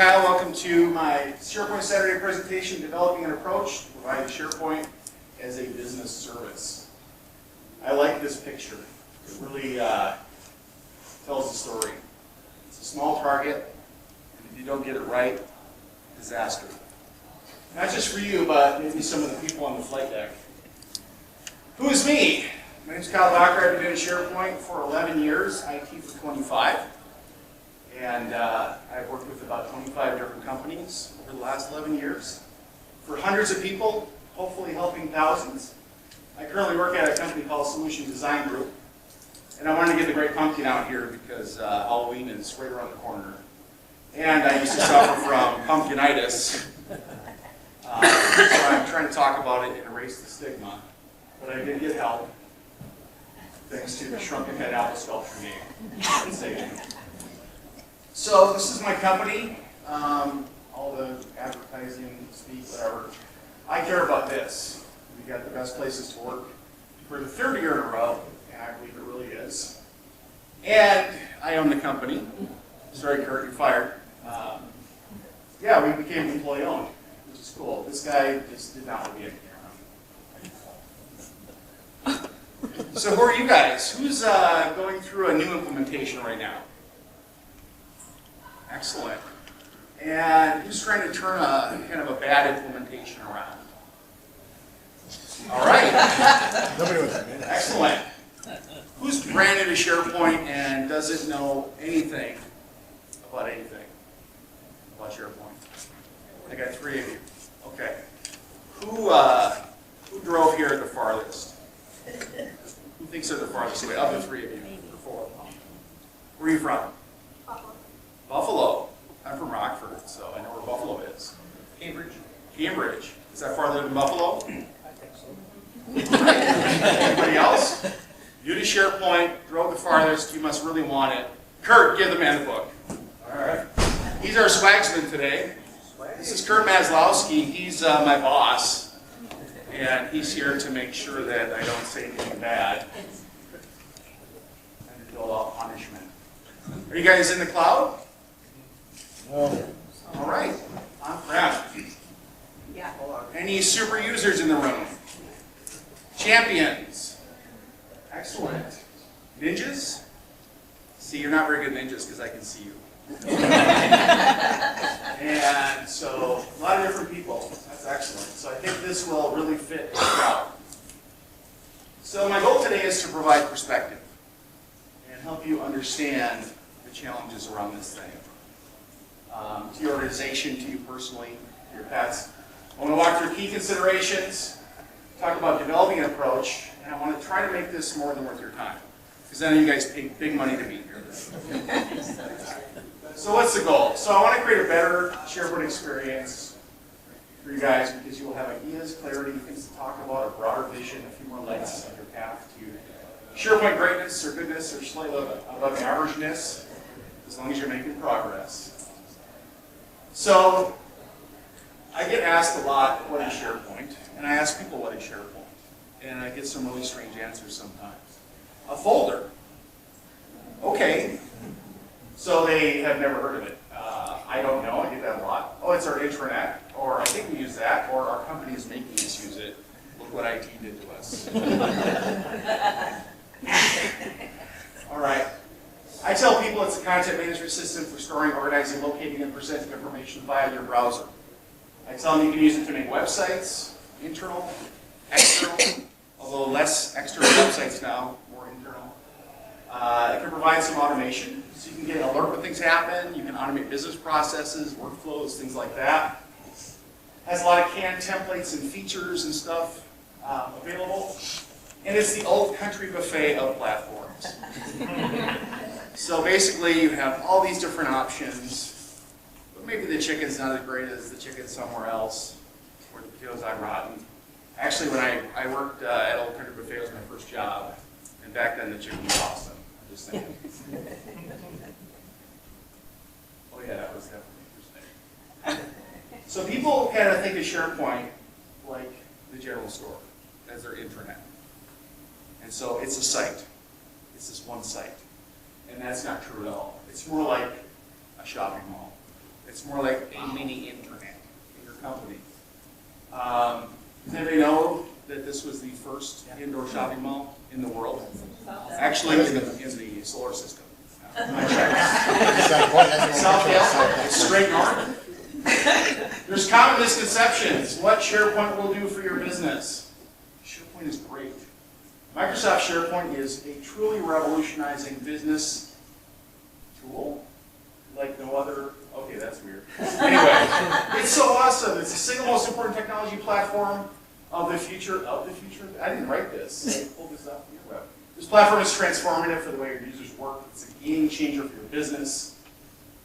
Kyle. Welcome to my SharePoint Saturday presentation, Developing an Approach to Provide SharePoint as a Business Service. I like this picture. It really tells the story. It's a small target, and if you don't get it right, disaster. Not just for you, but maybe some of the people on the flight deck. Who is me? My name is Kyle Docker. I've been doing SharePoint for 11 years, IT for 25. And I've worked with about 25 different companies over the last 11 years for hundreds of people, hopefully helping thousands. I currently work at a company called Solution Design Group. And I wanted to get the great pumpkin out here because Halloween is right around the corner. And I used to suffer from pumpkinitis. So I'm trying to talk about it and erase the stigma. But I did get help, thanks to the shrunken head apple sculpture game. So this is my company. All the advertising, speak, whatever. I care about this. We've got the best places to work for the third year in a row, and I believe it really is. And I own the company. Sorry, Kurt, you're fired. Yeah, we became employee-owned, which is cool. This guy just did not want to be a camera. So who are you guys? Who's going through a new implementation right now? Excellent. And who's trying to turn a kind of a bad implementation around? All right. Nobody was that. Excellent. Who's brand new to SharePoint and doesn't know anything about SharePoint? I got 3 of you. Okay. Who drove here the farthest? Who thinks they're the farthest away? Of the 3 of you, or 4. Where are you from? Buffalo. I'm from Rockford, so I know where Buffalo is. Cambridge. Cambridge. Is that farther than Buffalo? I think so. Anybody else? New to SharePoint, drove the farthest, you must really want it. Kurt, give the man the book. All right. He's our swagsman today. This is Kurt Maslowski. He's my boss, and he's here to make sure that I don't say anything bad and to dole out punishment. Are you guys in the cloud? No. All right. On-prem. Yeah. Any super users in the room? Champions. Excellent. Ninjas? See, you're not very good ninjas because I can see you. And so, a lot of different people. That's excellent. So I think this will really fit the crowd. So my goal today is to provide perspective and help you understand the challenges around this thing. To your organization, to you personally, to your pets. I want to walk through key considerations, talk about developing an approach, and I want to try to make this more than worth your time. Because I know you guys pay big money to be here. So what's the goal? So I want to create a better SharePoint experience for you guys because you will have ideas, clarity, things to talk about, a broader vision, a few more lights on your path to SharePoint greatness or goodness or slightly above averageness, as long as you're making progress. So I get asked a lot, what is SharePoint? And I ask people, what is SharePoint? And I get some really strange answers sometimes. A folder. Okay. So they have never heard of it. I don't know, I get that a lot. Oh, it's our intranet, or I think we use that, or our company is making us use it. Look what IT did to us. All right. I tell people it's a content management system for storing, organizing, locating, and presenting information via your browser. I tell them you can use it to make websites, internal, external, although less external websites now, more internal. It can provide some automation, so you can get an alert when things happen, you can automate business processes, workflows, things like that. Has a lot of canned templates and features and stuff available. And it's the old country buffet of platforms. So basically you have all these different options, but maybe the chicken's not as great as the chicken somewhere else, or the potatoes are rotten. Actually, when I worked at Old Country Buffet, it was my first job, and back then the chicken was awesome. Just thinking. Oh yeah, that was definitely interesting. So people kind of think of SharePoint like the general store, as their intranet. And so it's a site. It's this one site. And that's not true at all. It's more like a shopping mall. It's more like a mini internet in your company. Does anybody know that this was the first indoor shopping mall in the world? Actually, in the solar system. I checked. Southdale, it's straight north. There's common misconceptions. What SharePoint will do for your business. SharePoint is great. Microsoft SharePoint is a truly revolutionizing business tool like no other. Okay, that's weird. Anyway, it's so awesome. It's the single most important technology platform of the future. I didn't write this. I pulled this up from your web. This platform is transformative for the way your users work. It's a game changer for your business.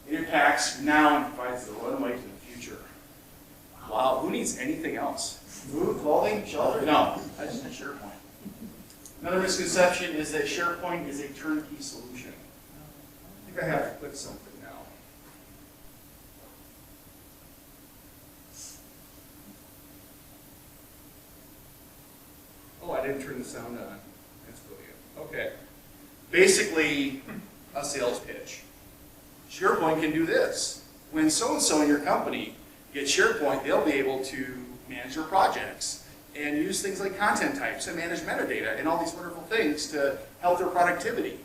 It impacts now and provides the runway to the future. Wow, who needs anything else? Food, clothing, shelter? No, I just need SharePoint. Another misconception is that SharePoint is a turnkey solution. I think I have to click something now. Oh, I didn't turn the sound on. That's brilliant. Okay. Basically, a sales pitch. SharePoint can do this. When so-and-so in your company gets SharePoint, they'll be able to manage their projects and use things like content types and manage metadata and all these wonderful things to help their productivity.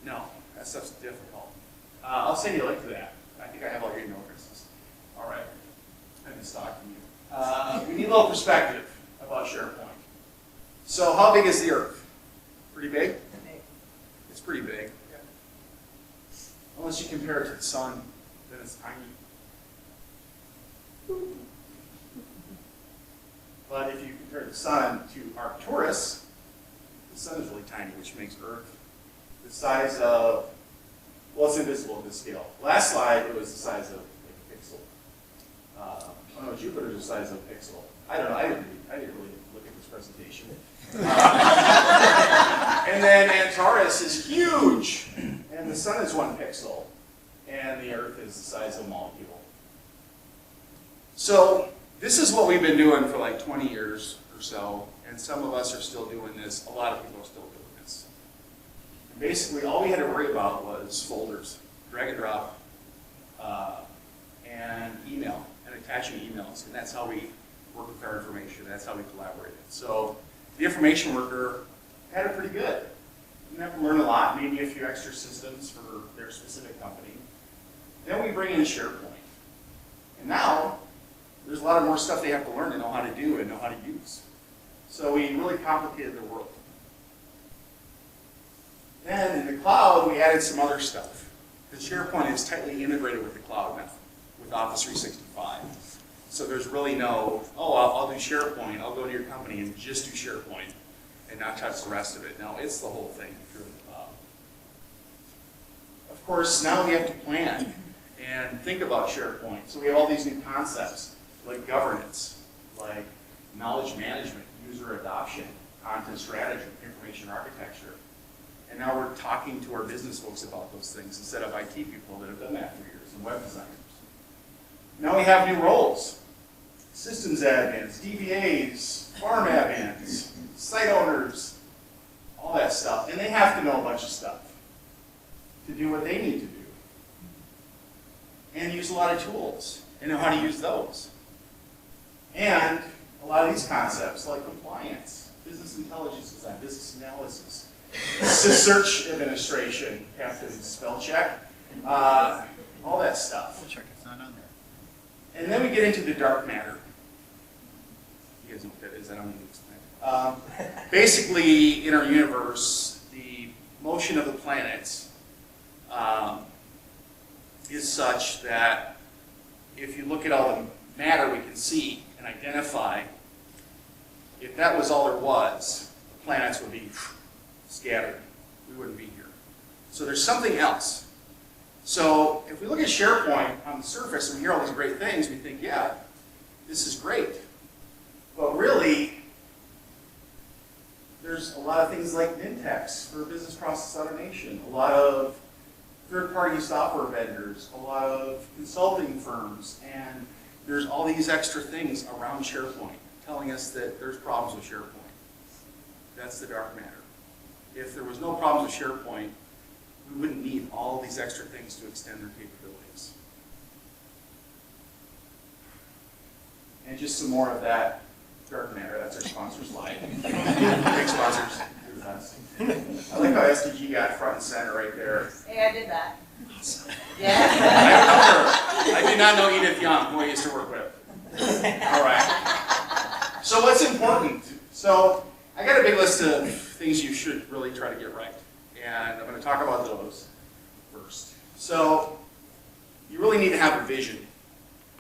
No, that stuff's difficult. I'll send you a link to that. I think I have all your email addresses. All right. I've been stalking you. We need a little perspective about SharePoint. So how big is the Earth? Pretty big? It's pretty big. Unless you compare it to the sun, then it's tiny. But if you compare the sun to Arcturus, the sun is really tiny, which makes Earth the size of, well, it's invisible at this scale. Last slide, it was the size of like a pixel. Oh no, Jupiter's the size of a pixel. I don't know, I didn't really look at this presentation. And then Antares is huge, and the sun is 1 pixel, and the Earth is the size of a molecule. So this is what we've been doing for like 20 years or so, and some of us are still doing this. A lot of people are still doing this. And basically, all we had to worry about was folders, drag and drop, and email, and attaching emails, and that's how we work with our information. That's how we collaborated. So the information worker had it pretty good. You didn't have to learn a lot, maybe a few extra systems for their specific company. Then we bring in SharePoint. And now, there's a lot of more stuff they have to learn and know how to do and know how to use. So we really complicated their world. Then in the cloud, we added some other stuff. The SharePoint is tightly integrated with the cloud now, with Office 365. So there's really no, oh, I'll do SharePoint, I'll go to your company and just do SharePoint and not touch the rest of it. No, it's the whole thing through the cloud. Of course, now we have to plan and think about SharePoint. So we have all these new concepts like governance, like knowledge management, user adoption, content strategy, information architecture. And now we're talking to our business folks about those things instead of IT people that have done that for years and web designers. Now we have new roles. Systems admins, DBAs, farm admins, site owners, all that stuff. And they have to know a bunch of stuff to do what they need to do. And use a lot of tools and know how to use those. And a lot of these concepts like compliance, business intelligence design, business analysis, search administration, have to spell check, all that stuff. Check it's not on there. And then we get into the dark matter. You guys know what that is, I don't need to explain. Basically, in our universe, the motion of the planets is such that if you look at all the matter we can see and identify, if that was all there was, the planets would be scattered. We wouldn't be here. So there's something else. So if we look at SharePoint on the surface and we hear all these great things, we think, yeah, this is great. But really, there's a lot of things like Nintex for business process automation, a lot of third-party software vendors, a lot of consulting firms, and there's all these extra things around SharePoint telling us that there's problems with SharePoint. That's the dark matter. If there was no problems with SharePoint, we wouldn't need all these extra things to extend their capabilities. And just some more of that dark matter. That's our sponsor slide. Big sponsors. I like how SDG got front and center right there. Hey, I did that. Yeah. I remember. I did not know Edith Young, who I used to work with. All right. So what's important? So I got a big list of things you should really try to get right. And I'm going to talk about those first. So you really need to have a vision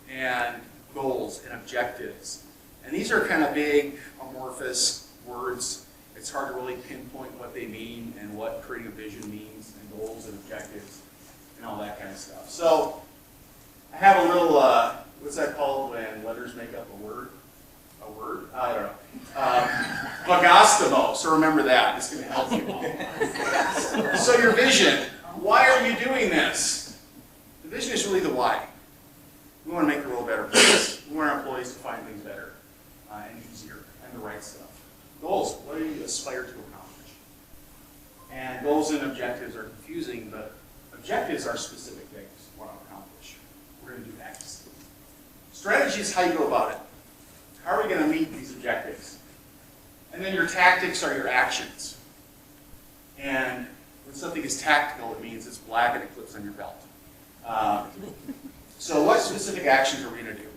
and goals and objectives. And these are kind of big, amorphous words. It's hard to really pinpoint what they mean and what creating a vision means and goals and objectives and all that kind of stuff. So I have a little, what's that called when letters make up a word? A word? I don't know. Bagastamo, so remember that. It's going to help you. So your vision, why are you doing this? The vision is really the why. We want to make the world a better place. We want our employees to find things better and easier and the right stuff. Goals, what do you aspire to accomplish? And goals and objectives are confusing, but objectives are specific things we want to accomplish. We're going to do X. Strategy is how you go about it. How are we going to meet these objectives? And then your tactics are your actions. And when something is tactical, it means it's black and it clips on your belt. So what specific actions are we going to do?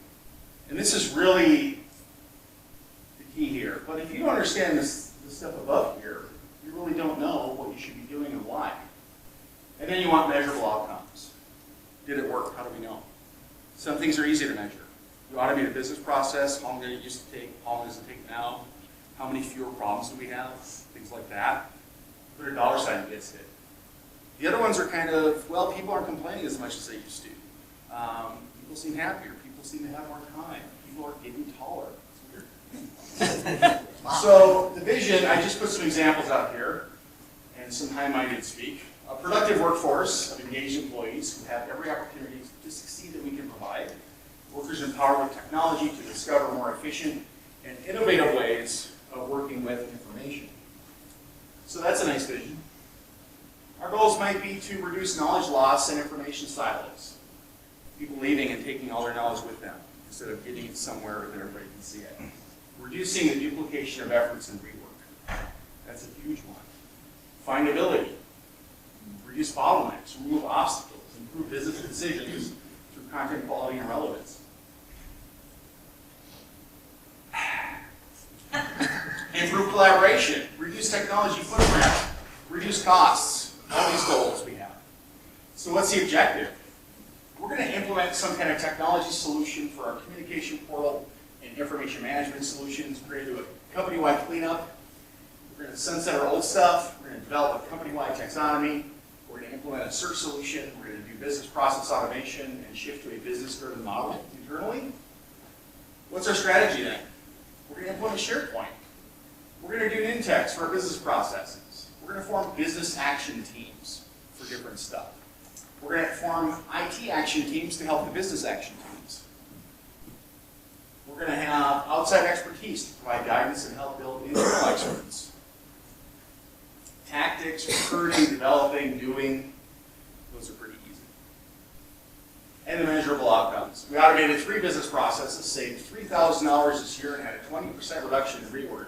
And this is really the key here. But if you don't understand this stuff above here, you really don't know what you should be doing and why. And then you want measurable outcomes. Did it work? How do we know? Some things are easy to measure. You automate a business process. How long did it used to take? How long does it take now? How many fewer problems do we have? Things like that. Put a dollar sign against it. The other ones are kind of, well, people aren't complaining as much as they used to. People seem happier. People seem to have more time. People are getting taller. It's weird. So the vision, I just put some examples out here and some high-minded speak. A productive workforce of engaged employees who have every opportunity to succeed that we can provide. Workers empowered with technology to discover more efficient and innovative ways of working with information. So that's a nice vision. Our goals might be to reduce knowledge loss and information silos. People leaving and taking all their knowledge with them instead of getting it somewhere that everybody can see it. Reducing the duplication of efforts and rework. That's a huge one. Findability. Reduce bottlenecks, remove obstacles, improve business decisions through content quality and relevance. Improve collaboration, reduce technology footprint, reduce costs, all these goals we have. So what's the objective? We're going to implement some kind of technology solution for our communication portal and information management solutions. We're going to do a company-wide cleanup. We're going to sunset our old stuff. We're going to develop a company-wide taxonomy. We're going to implement a search solution. We're going to do business process automation and shift to a business-driven model internally. What's our strategy then? We're going to implement SharePoint. We're going to do an in-text for our business processes. We're going to form business action teams for different stuff. We're going to form IT action teams to help the business action teams. We're going to have outside expertise to provide guidance and help build internal experts. Tactics, recruiting, developing, doing, those are pretty easy. And the measurable outcomes. We automated 3 business processes, saved $3,000 this year, and had a 20% reduction in rework.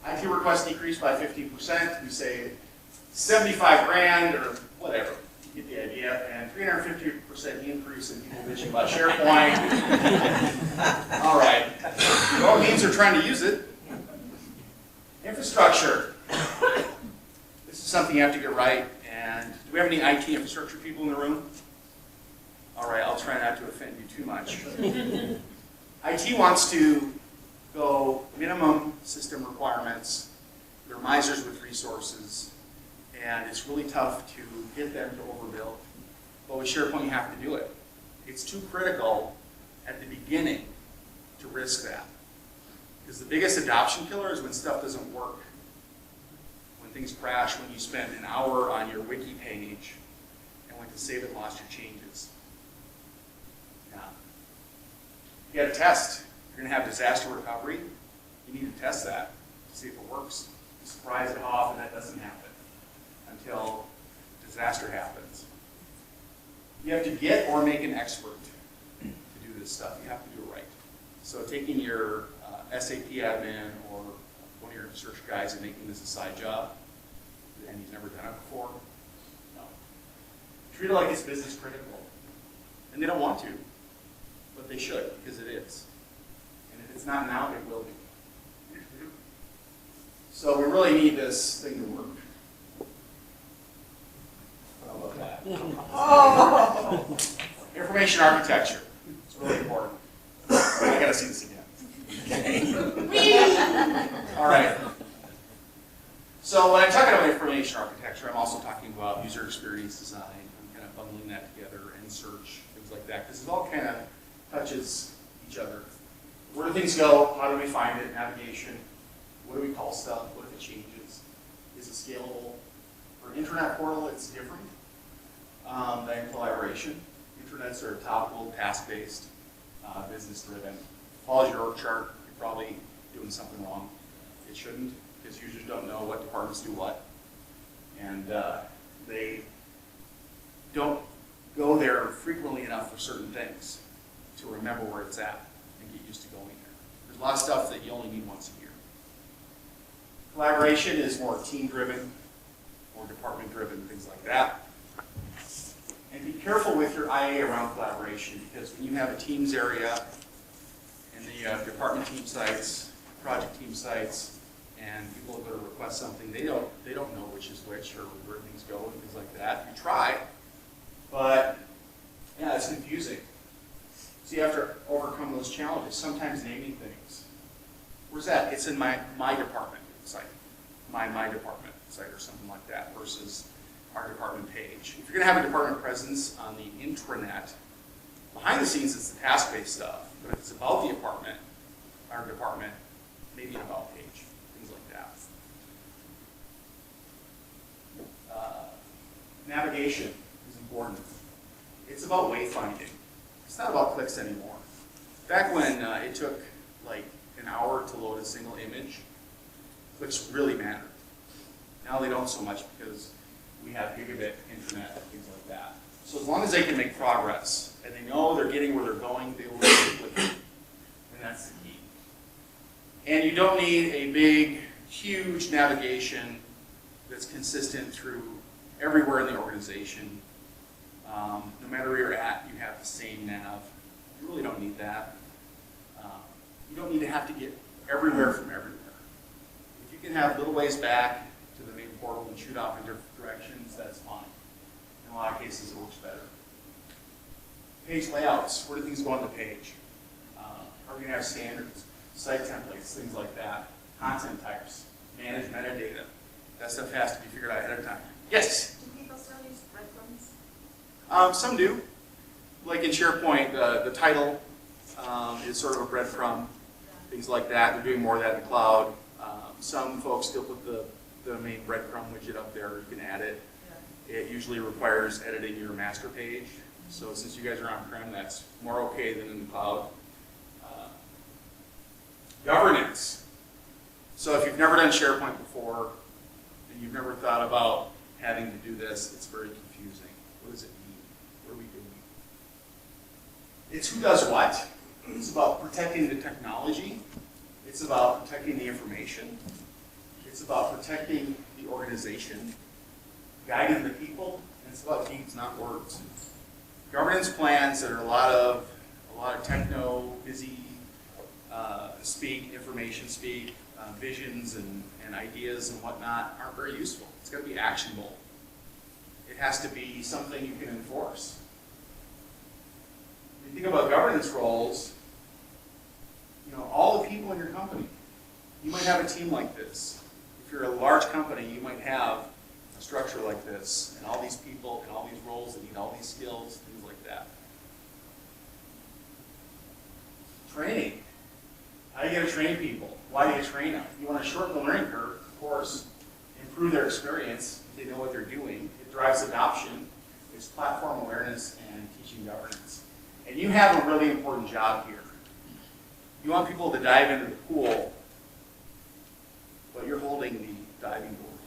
IT requests decreased by 15%. We saved 75 grand or whatever. You get the idea. And 350% increase in people bitching about SharePoint. All right. Well, it means they're trying to use it. Infrastructure. This is something you have to get right. And do we have any IT infrastructure people in the room? All right, I'll try not to offend you too much. IT wants to go minimum system requirements. They're misers with resources. And it's really tough to get them to overbuild. But with SharePoint, you have to do it. It's too critical at the beginning to risk that. Because the biggest adoption killer is when stuff doesn't work. When things crash, when you spend an hour on your wiki page, and when to save it, lost your changes. Yeah. You got to test. You're going to have disaster recovery. You need to test that to see if it works. Be surprised at how often that doesn't happen until disaster happens. You have to get or make an expert to do this stuff. You have to do it right. So taking your SAP admin or one of your search guys and making this a side job, and he's never done it before, no. Treat it like it's business critical. And they don't want to, but they should, because it is. And if it's not now, it will be. So we really need this thing to work. How about that? Oh. Information architecture. It's really important. I gotta see this again. All right. So when I'm talking about information architecture, I'm also talking about user experience design. I'm kind of bundling that together, and search, things like that, because it all kind of touches each other. Where do things go? How do we find it? Navigation. What do we call stuff? What if it changes? Is it scalable? For an internet portal, it's different than collaboration. Intranets are topical, task-based, business-driven. Follows your org chart, you're probably doing something wrong. It shouldn't, because users don't know what departments do what. And they don't go there frequently enough for certain things to remember where it's at and get used to going there. There's a lot of stuff that you only need once a year. Collaboration is more team-driven, more department-driven, things like that. And be careful with your IA around collaboration, because when you have a Teams area and then you have department team sites, project team sites, and people go to request something, they don't know which is which or where things go and things like that. You try, but yeah, it's confusing. So you have to overcome those challenges. Sometimes naming things. Where's that? It's in my department site, my department site or something like that versus our department page. If you're going to have a department presence on the intranet, behind the scenes it's the task-based stuff. But if it's about the department, our department, maybe an about page, things like that. Navigation is important. It's about wayfinding. It's not about clicks anymore. Back when it took like an hour to load a single image, clicks really mattered. Now they don't so much because we have gigabit internet and things like that. So as long as they can make progress and they know they're getting where they're going, they will keep clicking. And that's the key. And you don't need a big, huge navigation that's consistent through everywhere in the organization. No matter where you're at, you have the same nav. You really don't need that. You don't need to have to get everywhere from everywhere. If you can have little ways back to the main portal and shoot off in different directions, that's fine. In a lot of cases, it works better. Page layouts. Where do things go on the page? Are we going to have standards, site templates, things like that? Content types, manage metadata. That stuff has to be figured out ahead of time. Yes? Do people still use breadcrumbs? Some do. Like in SharePoint, the title is sort of a breadcrumb, things like that. They're doing more of that in the cloud. Some folks still put the main breadcrumb widget up there. You can add it. Yeah. It usually requires editing your master page. So since you guys are on-prem, that's more okay than in the cloud. Governance. So if you've never done SharePoint before, and you've never thought about having to do this, it's very confusing. What does it mean? What are we doing? It's who does what. It's about protecting the technology. It's about protecting the information. It's about protecting the organization, guiding the people, and it's about deeds, not words. Governance plans that are a lot of techno, busy speak, information speak, visions and ideas and whatnot aren't very useful. It's got to be actionable. It has to be something you can enforce. When you think about governance roles, all the people in your company, you might have a team like this. If you're a large company, you might have a structure like this, and all these people and all these roles that need all these skills, things like that. Training. How do you get to train people? Why do you train them? You want to shorten the learning curve, of course, improve their experience, if they know what they're doing. It drives adoption. It's platform awareness and teaching governance. And you have a really important job here. You want people to dive into the pool, but you're holding the diving board.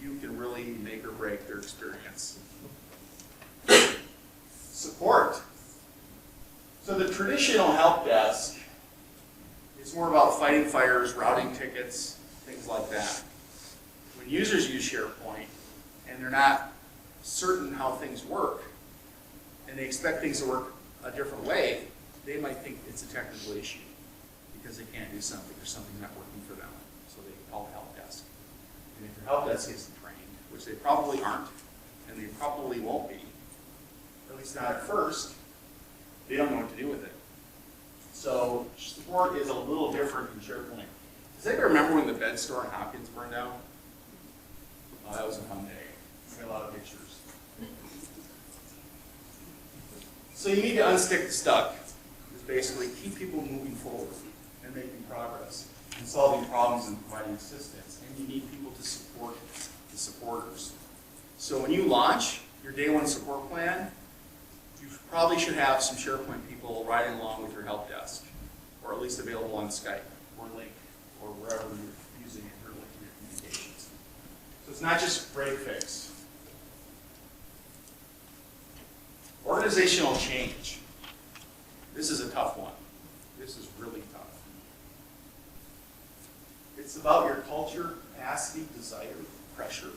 You can really make or break their experience. Support. So the traditional help desk is more about fighting fires, routing tickets, things like that. When users use SharePoint and they're not certain how things work, and they expect things to work a different way, they might think it's a technical issue because they can't do something or something's not working for them. So they call the help desk. And if your help desk isn't trained, which they probably aren't, and they probably won't be, at least not at first, they don't know what to do with it. So support is a little different in SharePoint. Does anybody remember when the bed store in Hopkins burned down? Oh, that was a fun day. I got a lot of pictures. So you need to unstick the stuck. Is basically keep people moving forward and making progress and solving problems and providing assistance. And you need people to support the supporters. So when you launch your day one support plan, you probably should have some SharePoint people riding along with your help desk, or at least available on Skype or Link or wherever you're using it for linking your communications. So it's not just break fix. Organizational change. This is a tough one. This is really tough. It's about your culture, capacity, desire, pressure.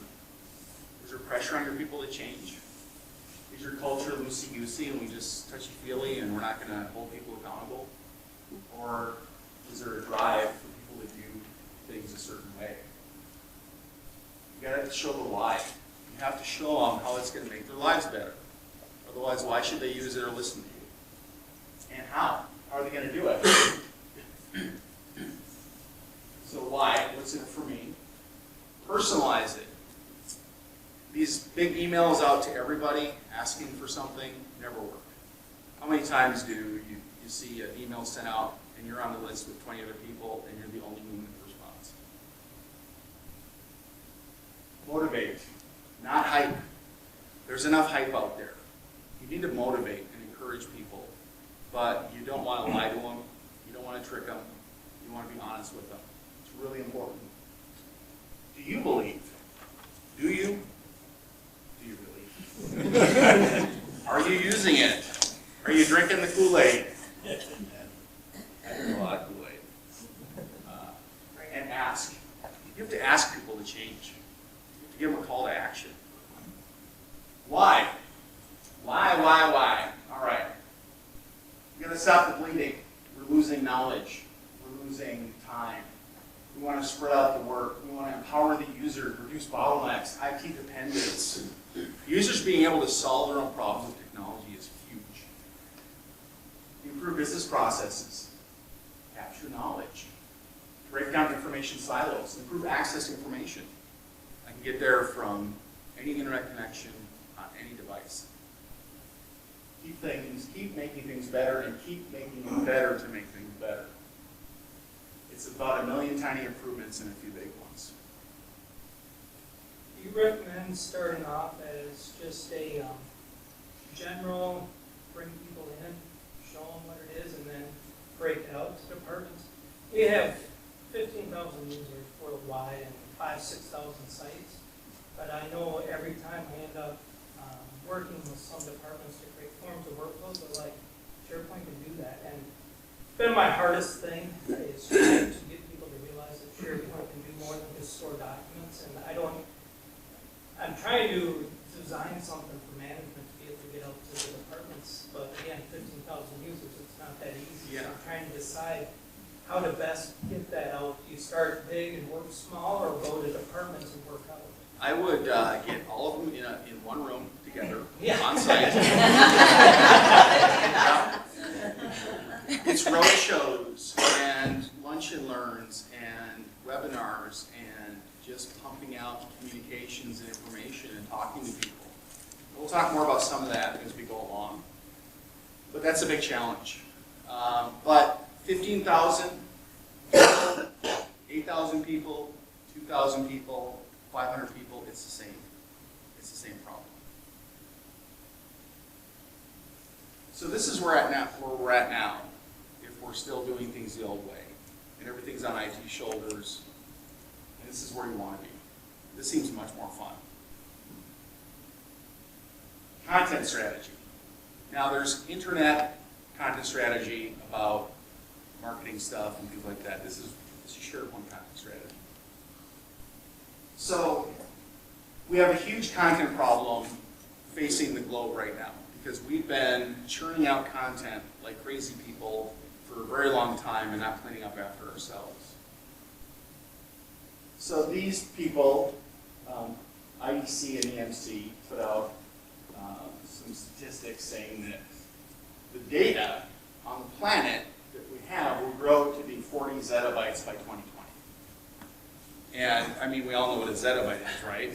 Is there pressure on your people to change? Is your culture loosey-goosey and we just touchy-feely and we're not going to hold people accountable? Or is there a drive for people to do things a certain way? You got to show the why. You have to show them how it's going to make their lives better. Otherwise, why should they use it or listen to you? And how? How are they going to do it? So why? What's in it for me? Personalize it. These big emails out to everybody asking for something never work. How many times do you see an email sent out and you're on the list with 20 other people and you're the only one that responds? Motivate, not hype. There's enough hype out there. You need to motivate and encourage people, but you don't want to lie to them. You don't want to trick them. You want to be honest with them. It's really important. Do you believe? Do you? Do you believe? Are you using it? Are you drinking the Kool-Aid? I drink a lot of Kool-Aid. And ask. You have to ask people to change. You have to give them a call to action. Why? Why? All right. We've got to stop the bleeding. We're losing knowledge. We're losing time. We want to spread out the work. We want to empower the user, reduce bottlenecks, IT dependence. Users being able to solve their own problems with technology is huge. Improve business processes. Capture knowledge. Break down information silos. Improve access to information. I can get there from any internet connection on any device. Keep making things better, and keep making them better to make things better. It's about a million tiny improvements and a few big ones. Do you recommend starting off as just a general, bring people in, show them what it is, and then break it out to departments? We have 15,000 users worldwide and 5,000-6,000 sites, but I know every time I end up working with some departments to create forms of workflows, they're like, SharePoint can do that. And it's been my hardest thing is trying to get people to realize that SharePoint can do more than just store documents. And I'm trying to design something for management to be able to get out to the departments. But again, 15,000 users, it's not that easy. Yeah. So I'm trying to decide how to best get that out. Do you start big and work small, or go to departments and work out? I would get all of them in one room together, Yeah. on site. It's road shows and lunch and learns and webinars and just pumping out communications and information and talking to people. We'll talk more about some of that as we go along. But that's a big challenge. But 15,000, 8,000 people, 2,000 people, 500 people, it's the same. It's the same problem. So this is where we're at now, if we're still doing things the old way, and everything's on IT shoulders, and this is where you want to be. This seems much more fun. Content strategy. Now there's internet content strategy about marketing stuff and things like that. This is SharePoint content strategy. So we have a huge content problem facing the globe right now because we've been churning out content like crazy people for a very long time and not cleaning up after ourselves. So these people, IDC and EMC, put out some statistics saying that the data on the planet that we have will grow to be 40 zettabytes by 2020. And I mean, we all know what a zettabyte is, right?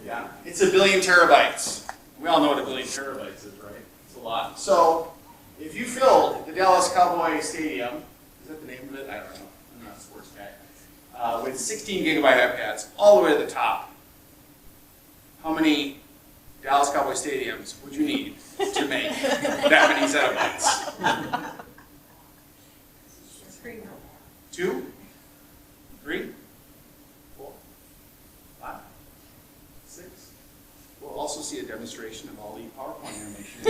Yeah, it's a billion terabytes. We all know what a billion terabytes is, right? It's a lot. So if you filled the Dallas Cowboy Stadium, is that the name of it? I don't know. I'm not a sports guy. With 16 gigabyte iPads all the way to the top, how many Dallas Cowboy stadiums would you need to make that many zettabytes? 2? 3? 4? 5? 6? We'll also see a demonstration of all the PowerPoint animation.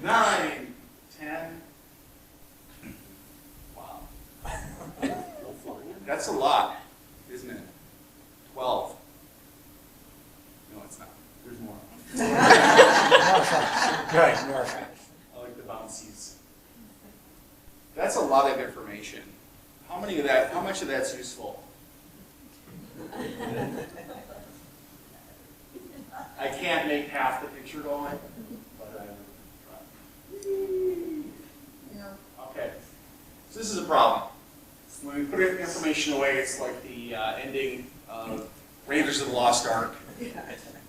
9, 10. Wow. That's a lot, isn't it? 12. No, it's not. There's more. Right, more facts. I like the bouncies. That's a lot of information. How much of that's useful? I can't make half the picture going, but I will try. Okay. So this is a problem. When we put information away, it's like the ending of Raiders of the Lost Ark.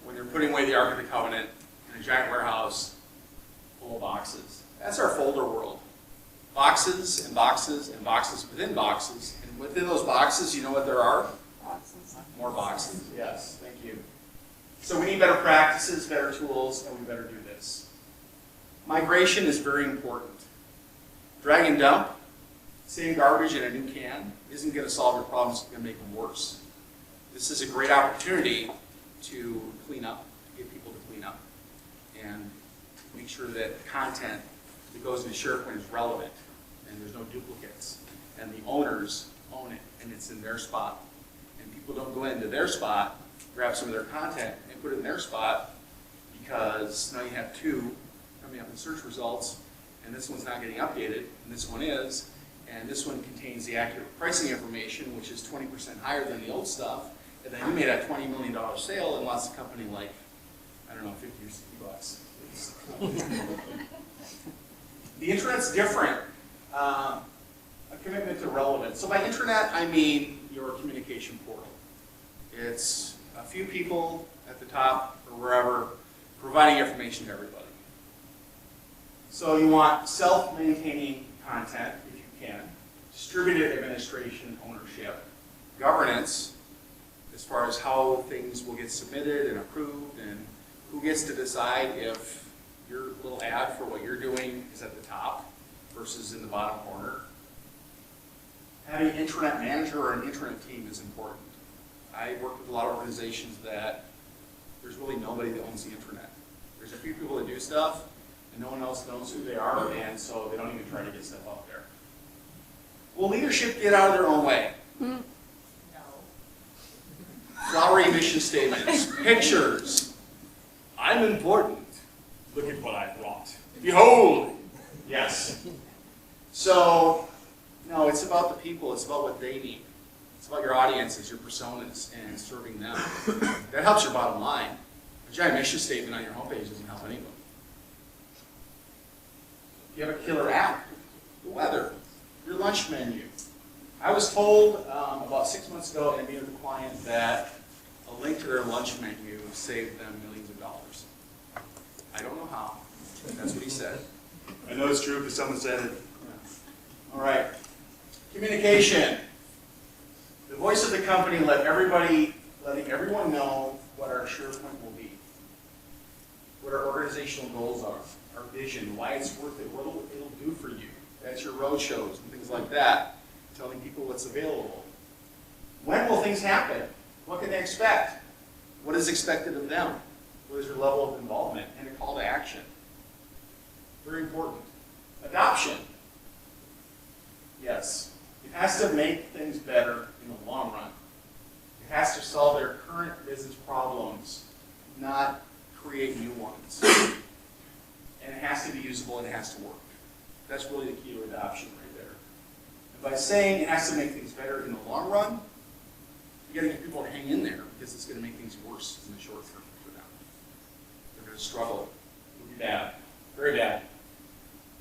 When they're putting away the Ark of the Covenant in a giant warehouse full of boxes. That's our folder world. Boxes and boxes and boxes within boxes. And within those boxes, you know what there are? Boxes. More boxes. Yes, thank you. So we need better practices, better tools, and we better do this. Migration is very important. Drag and dump, sitting garbage in a new can, isn't going to solve your problems, it's going to make them worse. This is a great opportunity to clean up, get people to clean up, and make sure that content that goes into SharePoint is relevant, and there's no duplicates, and the owners own it, and it's in their spot. And people don't go into their spot, grab some of their content, and put it in their spot, because now you have two coming up in search results, and this one's not getting updated, and this one is, and this one contains the accurate pricing information, which is 20% higher than the old stuff, and then you made a $20 million sale and lost the company like, I don't know, 50 or 60 bucks. The internet's different. A commitment to relevance. So by internet, I mean your communication portal. It's a few people at the top or wherever providing information to everybody. So you want self-maintaining content, if you can, distributed administration ownership, governance, as far as how things will get submitted and approved, and who gets to decide if your little ad for what you're doing is at the top versus in the bottom corner. Having an intranet manager or an intranet team is important. I work with a lot of organizations that there's really nobody that owns the intranet. There's a few people that do stuff, and no one else knows who they are, and so they don't even try to get stuff out there. Will leadership get out of their own way? No. Flowery mission statements, pictures. I'm important. Look at what I brought. Behold! Yes. So, no, it's about the people. It's about what they need. It's about your audiences, your personas, and serving them. That helps your bottom line. A giant mission statement on your homepage doesn't help anyone. You have a killer app, the weather, your lunch menu. I was told about 6 months ago in a meeting with a client that a link to their lunch menu saved them millions of dollars. I don't know how. That's what he said. I know it's true because someone said it. Yeah. All right. Communication. The voice of the company, letting everyone know what our SharePoint will be, what our organizational goals are, our vision, why it's worth it, what it'll do for you. That's your road shows and things like that, telling people what's available. When will things happen? What can they expect? What is expected of them? What is your level of involvement? And a call to action. Very important. Adoption. Yes. It has to make things better in the long run. It has to solve their current business problems, not create new ones. And it has to be usable and it has to work. That's really the key to adoption right there. And by saying it has to make things better in the long run, you got to get people to hang in there because it's going to make things worse in the short term for them. They're going to struggle. It'll be bad. Very bad.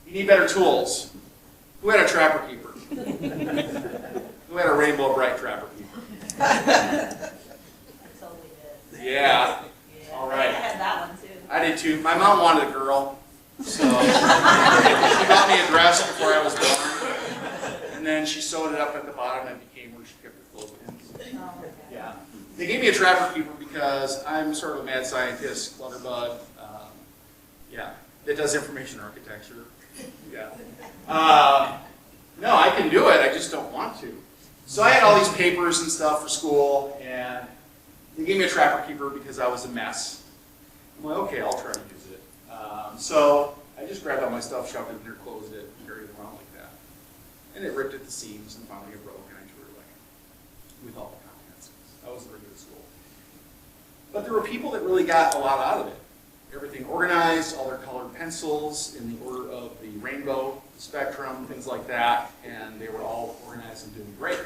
You need better tools. Who had a trapper keeper? Who had a rainbow bright trapper keeper? I totally did. Yeah. Yeah. All right. I had that one too. I did too. My mom wanted a girl, so she got me a dress before I was born. And then she sewed it up at the bottom and it became where she kept her clothespins. Oh my God. Yeah. They gave me a trapper keeper because I'm sort of a mad scientist, clutterbug. Yeah. That does information architecture. Yeah. No, I can do it. I just don't want to. So I had all these papers and stuff for school, and they gave me a trapper keeper because I was a mess. I'm like, okay, I'll try to use it. So I just grabbed all my stuff, shoved it in there, closed it, and carried it around like that. And it ripped at the seams and finally it broke, and I threw it away with all the contents. I was very good at school. But there were people that really got a lot out of it. Everything organized, all their colored pencils in the order of the rainbow, the spectrum, things like that, and they were all organized and doing great.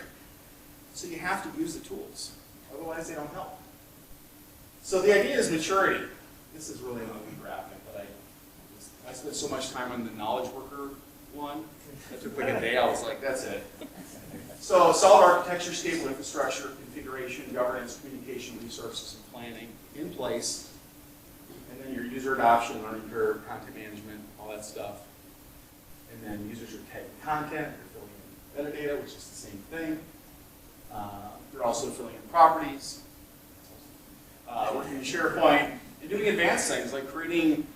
So you have to use the tools, otherwise they don't help. So the idea is maturity. This is really an ugly graphic, but I spent so much time on the knowledge worker one. It took like a day. I was like, that's it. So solid architecture, stable infrastructure, configuration, governance, communication, resources, and planning in place. And then your user adoption, learning curve, content management, all that stuff. And then users are tagging content, they're filling in metadata, which is the same thing. They're also filling in properties, working in SharePoint, and doing advanced things like creating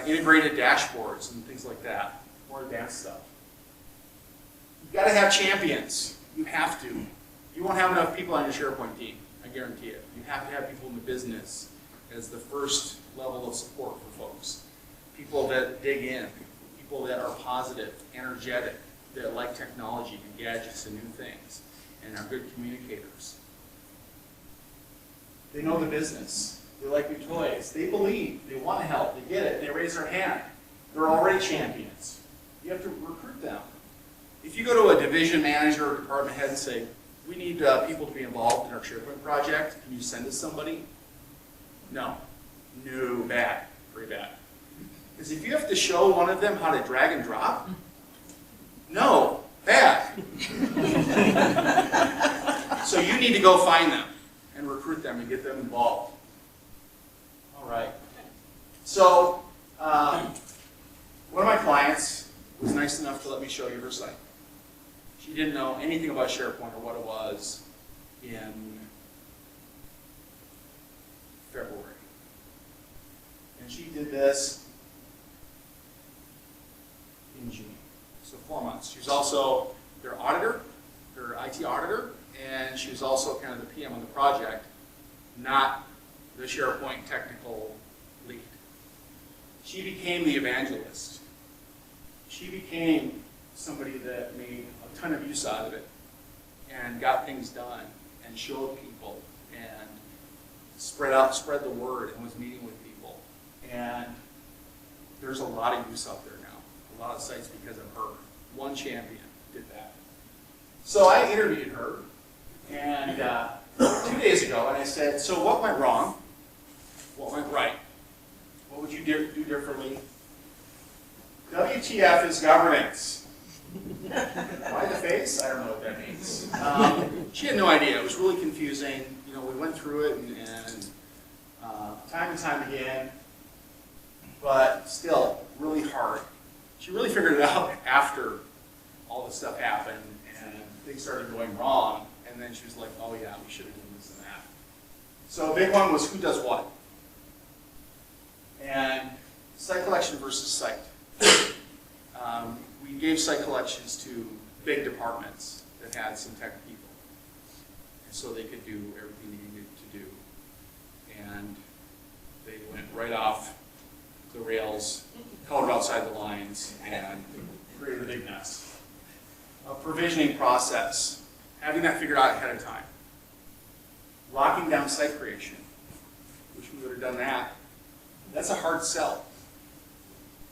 integrated dashboards and things like that, more advanced stuff. You've got to have champions. You have to. You won't have enough people on your SharePoint team, I guarantee it. You have to have people in the business as the first level of support for folks. People that dig in, people that are positive, energetic, that like technology and gadgets and new things, and are good communicators. They know the business. They like new toys. They believe. They want to help. They get it. They raise their hand. They're already champions. You have to recruit them. If you go to a division manager or department head and say, we need people to be involved in our SharePoint project, can you send us somebody? No. No, bad. Very bad. Because if you have to show one of them how to drag and drop, no, bad. So you need to go find them and recruit them and get them involved. All right. So one of my clients was nice enough to let me show you her site. She didn't know anything about SharePoint or what it was in February. And she did this in June. So 4 months. She was also their auditor, their IT auditor, and she was also kind of the PM on the project, not the SharePoint technical lead. She became the evangelist. She became somebody that made a ton of use out of it and got things done and showed people and spread the word and was meeting with people. And there's a lot of use out there now, a lot of sites because of her. One champion did that. So I interviewed her and 2 days ago, and I said, so what went wrong? What went right? What would you do differently? WTF is governance. Why the face? I don't know what that means. She had no idea. It was really confusing. You know, we went through it and time and time again, but still really hard. She really figured it out after all this stuff happened and things started going wrong, and then she was like, oh yeah, we should have done this and that. So a big one was who does what. And site collection versus site. We gave site collections to big departments that had some tech people, and so they could do everything they needed to do. and they went right off the rails, colored outside the lines, and created a big mess. A provisioning process, having that figured out ahead of time. Locking down site creation, which we would have done that. That's a hard sell.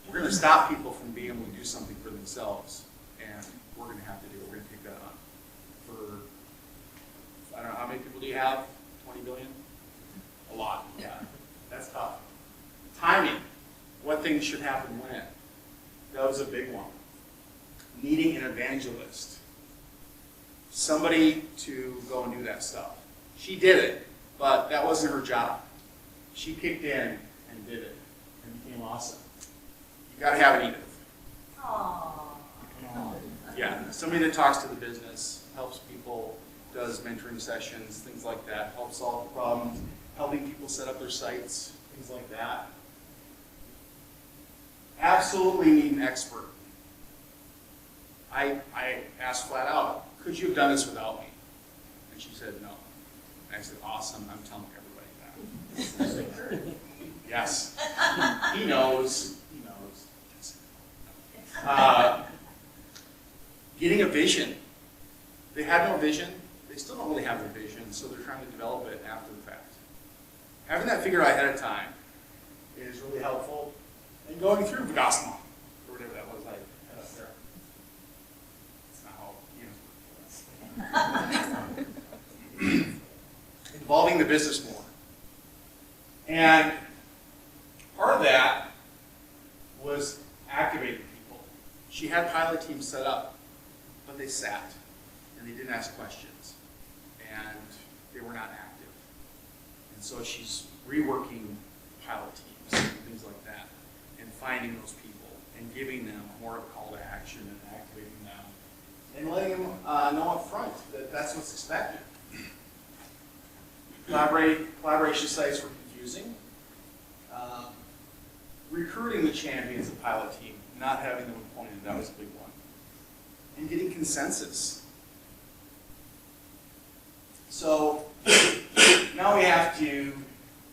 We're going to stop people from being able to do something for themselves, and we're going to have to do it. We're going to take that on. For, I don't know, how many people do you have? 20 billion? A lot, yeah. That's tough. Timing. What things should happen when? That was a big one. Needing an evangelist. Somebody to go and do that stuff. She did it, but that wasn't her job. She kicked in and did it and became awesome. You gotta have an Edith. Aww. Yeah, somebody that talks to the business, helps people, does mentoring sessions, things like that, helps solve problems, helping people set up their sites, things like that. Absolutely need an expert. I asked flat out, could you have done this without me? And she said no. And I said, awesome, I'm telling everybody that. Yes. He knows. He knows. Getting a vision. They had no vision. They still don't really have a vision, so they're trying to develop it after the fact. Having that figured out ahead of time is really helpful. And going through Vigasma, or whatever that was, I had up there. That's not how involving the business more. And part of that was activating people. She had pilot teams set up, but they sat and they didn't ask questions and they were not active. And so she's reworking pilot teams and things like that and finding those people and giving them more of a call to action and activating them and letting them know up front that that's what's expected. Collaboration sites were confusing. Recruiting the champions of pilot team, not having them appointed, that was a big one. And getting consensus. So now we have to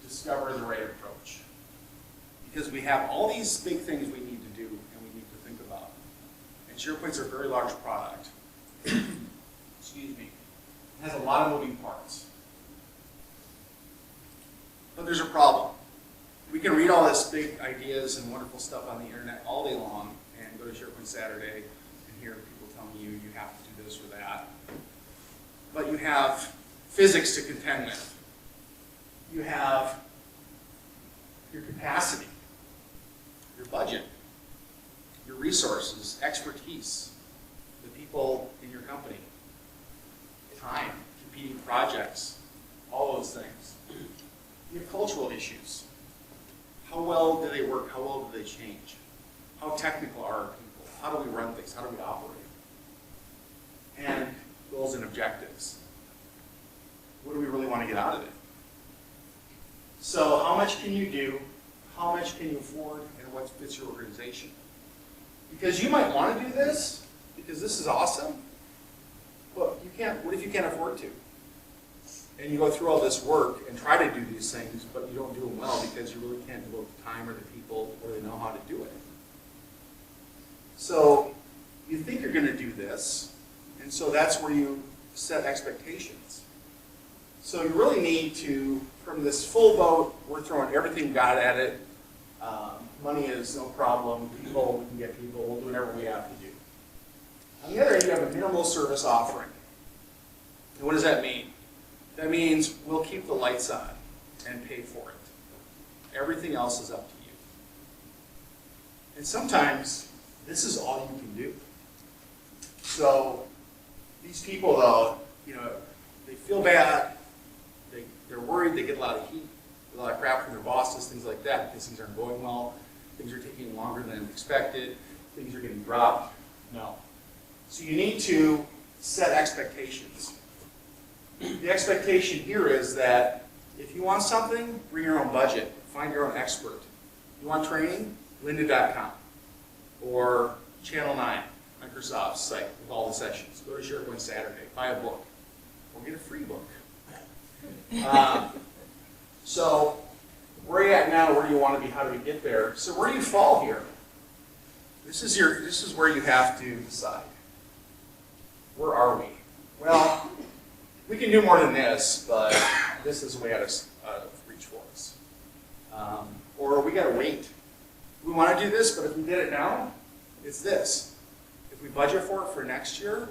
discover the right approach. Because we have all these big things we need to do and we need to think about. And SharePoint's a very large product. Excuse me. It has a lot of moving parts. But there's a problem. We can read all this big ideas and wonderful stuff on the internet all day long and go to SharePoint Saturday and hear people telling you you have to do this or that. But you have physics to contend with. You have your capacity, your budget, your resources, expertise, the people in your company, time, competing projects, all those things. You have cultural issues. How well do they work? How well do they change? How technical are our people? How do we run things? How do we operate? And goals and objectives. What do we really want to get out of it? So how much can you do? How much can you afford? And what fits your organization? Because you might want to do this, because this is awesome, but you can't. What if you can't afford to? And you go through all this work and try to do these things, but you don't do them well because you really can't devote the time or the people or they know how to do it. So you think you're going to do this, and so that's where you set expectations. So you really need to, from this full boat, we're throwing everything we got at it. Money is no problem. People, we can get people. We'll do whatever we have to do. On the other hand, you have a minimal service offering. And what does that mean? That means we'll keep the lights on and pay for it. Everything else is up to you. And sometimes this is all you can do. So these people, though, they feel bad. They're worried. They get a lot of heat, a lot of crap from their bosses, things like that, because things aren't going well. Things are taking longer than expected. Things are getting dropped. No. So you need to set expectations. The expectation here is that if you want something, bring your own budget. Find your own expert. You want training? Lynda.com or Channel 9, Microsoft's site with all the sessions. Go to SharePoint Saturday. Buy a book or get a free book. So where are you at now? Where do you want to be? How do we get there? So where do you fall here? This is where you have to decide. Where are we? Well, we can do more than this, but this is way out of reach for us. Or we got to wait. We want to do this, but if we did it now, it's this. If we budget for it for next year,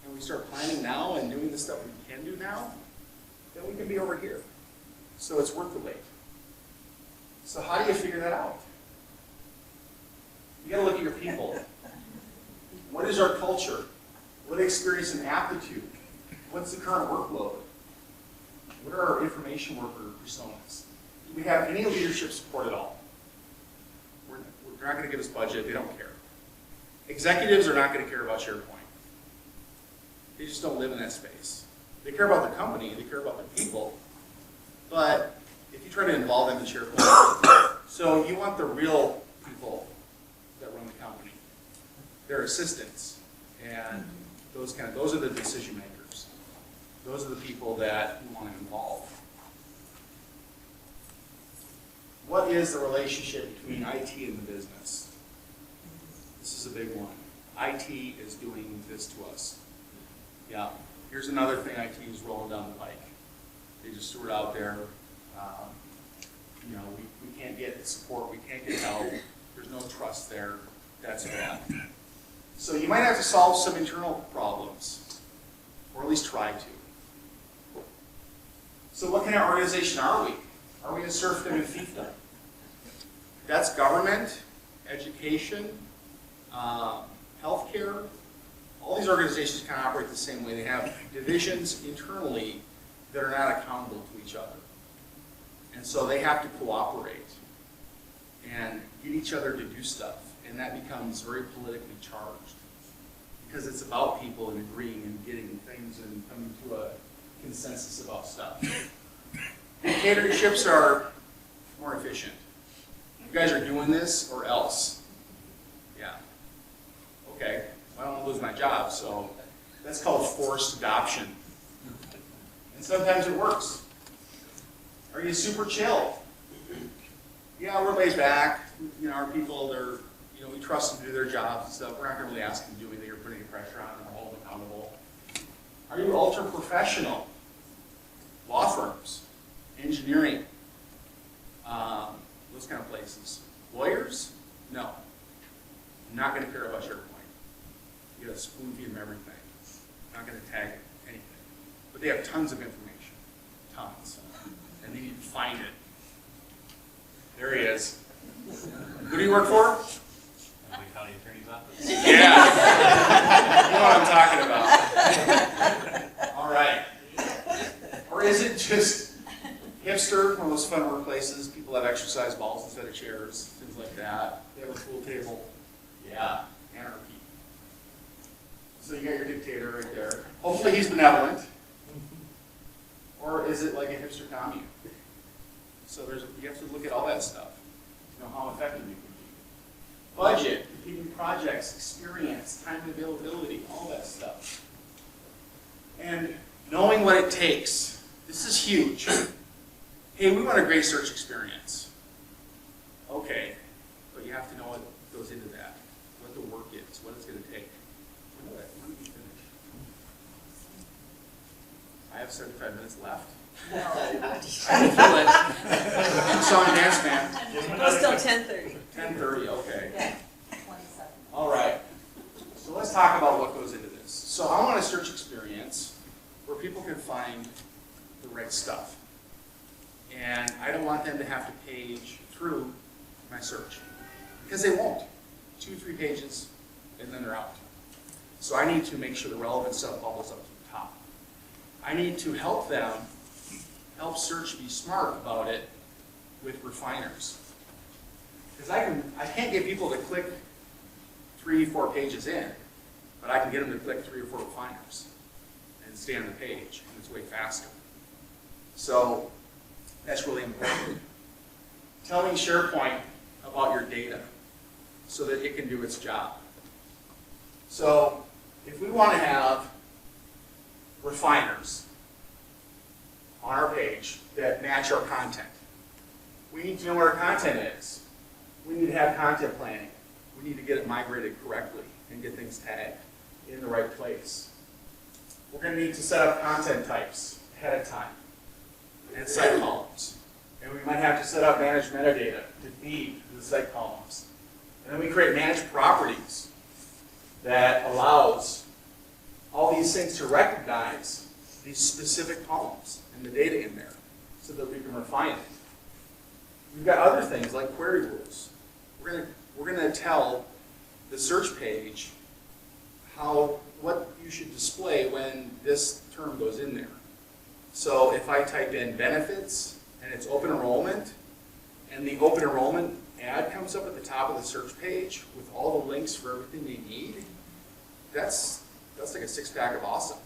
and we start planning now and doing the stuff we can do now, then we can be over here. So it's worth the wait. So how do you figure that out? You got to look at your people. What is our culture? What are they experiencing aptitude? What's the current workload? What are our information worker personas? Do we have any leadership support at all? They're not going to give us budget. They don't care. Executives are not going to care about SharePoint. They just don't live in that space. They care about the company. They care about the people. But if you try to involve them in SharePoint, so you want the real people that run the company, their assistants, and those are the decision makers. Those are the people that you want to involve. What is the relationship between IT and the business? This is a big one. IT is doing this to us. Yeah. Here's another thing IT is rolling down the pike. They just threw it out there. We can't get support. We can't get help. There's no trust there. That's bad. So you might have to solve some internal problems, or at least try to. So what kind of organization are we? Are we a serfdom and fiefdom? That's government, education, healthcare. All these organizations kind of operate the same way. They have divisions internally that are not accountable to each other. And so they have to cooperate and get each other to do stuff. And that becomes very politically charged because it's about people and agreeing and getting things and coming to a consensus about stuff. Dictatorships are more efficient. You guys are doing this or else. Yeah. Okay. I don't want to lose my job, so that's called forced adoption. And sometimes it works. Are you super chill? Yeah, we're laid back. Our people, we trust them to do their jobs and stuff. We're not going to really ask them to do anything or put any pressure on them or hold them accountable. Are you ultra professional? Law firms, engineering, those kind of places. Lawyers? No. Not going to care about SharePoint. You got to spoon feed them everything. Not going to tag anything. But they have tons of information. Tons. And they need to find it. There he is. Who do you work for? County Attorney's Office. Yeah. You know what I'm talking about. All right. Or is it just hipster, one of those fun workplaces? People have exercise balls instead of chairs, things like that. They have a pool table. Yeah, anarchy. So you got your dictator right there. Hopefully he's benevolent. Or is it like a hipster commune? So you have to look at all that stuff. How effective you can be. Budget, competing projects, experience, time and availability, all that stuff. And knowing what it takes. This is huge. Hey, we want a great search experience. Okay, but you have to know what goes into that, what the work is, what it's going to take. When do we finish? I have 75 minutes left. No. I can feel it. Song and dance man. It's still 10:30. 10:30, okay. Yeah, 27. All right. So let's talk about what goes into this. So I want a search experience where people can find the right stuff. And I don't want them to have to page through my search. Because they won't. 2-3 pages, and then they're out. So I need to make sure the relevant stuff bubbles up to the top. I need to help them, help search be smart about it with refiners. Because I can't get people to click 3-4 pages in, but I can get them to click 3 or 4 refiners and stay on the page, and it's way faster. So that's really important. Telling SharePoint about your data so that it can do its job. So if we want to have refiners on our page that match our content. We need to know what our content is. We need to have content planning. We need to get it migrated correctly and get things tagged in the right place. We're going to need to set up content types ahead of time and site columns. And we might have to set up managed metadata to feed the site columns. And then we create managed properties that allows all these things to recognize these specific columns and the data in there so that we can refine it. We've got other things like query rules. We're gonna tell the search page what you should display when this term goes in there. So if I type in benefits and it's open enrollment, and the open enrollment ad comes up at the top of the search page with all the links for everything they need, that's like a 6-pack of awesome.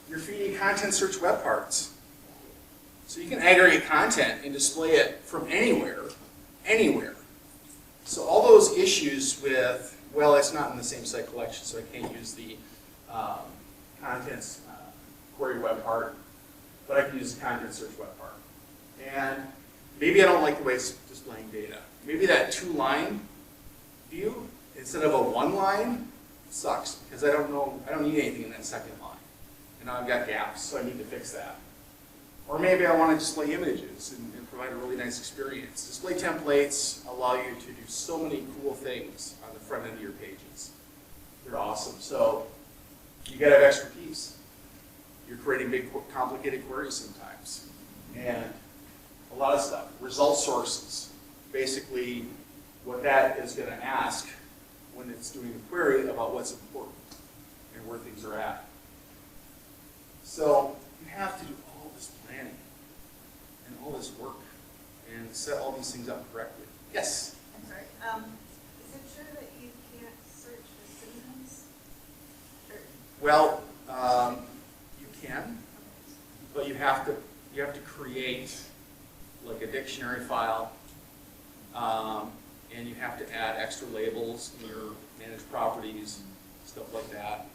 You're feeding content search web parts. So you can aggregate content and display it from anywhere. So all those issues with, well, it's not in the same site collection, so I can't use the contents query web part, but I can use the content search web part. And maybe I don't like the way it's displaying data. Maybe that 2-line view instead of a 1-line sucks because I don't need anything in that second line. And now I've got gaps, so I need to fix that. Or maybe I want to display images and provide a really nice experience. Display templates allow you to do so many cool things on the front end of your pages. They're awesome. So you got to have expertise. You're creating big, complicated queries sometimes. And a lot of stuff. Result sources. Basically, what that is going to ask when it's doing the query about what's important and where things are at. So you have to do all this planning and all this work and set all these things up correctly. Yes? I'm sorry. Is it true that you can't search for synonyms? Well, you can, but you have to create like a dictionary file, and you have to add extra labels in your managed properties, stuff like that.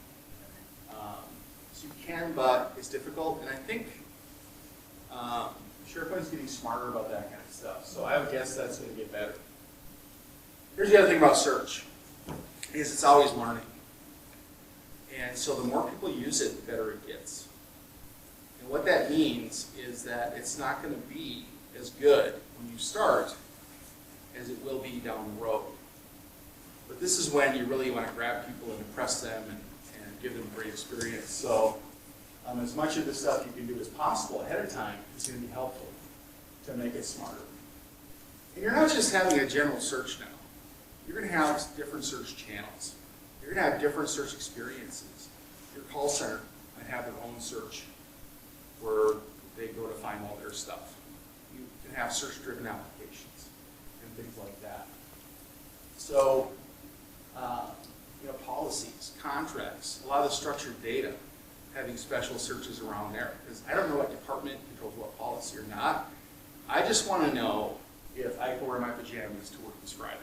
So you can, but it's difficult, and I think SharePoint's getting smarter about that kind of stuff. So I would guess that's going to get better. Here's the other thing about search, is it's always learning. And so the more people use it, the better it gets. And what that means is that it's not going to be as good when you start as it will be down the road. But this is when you really want to grab people and impress them and give them a great experience. So as much of the stuff you can do as possible ahead of time is going to be helpful to make it smarter. And you're not just having a general search now. You're going to have different search channels. You're going to have different search experiences. Your call center might have their own search where they go to find all their stuff. You can have search-driven applications and things like that. So, policies, contracts, a lot of the structured data, having special searches around there. Because I don't know what department controls what policy or not. I just want to know if I can wear my pajamas to work this Friday.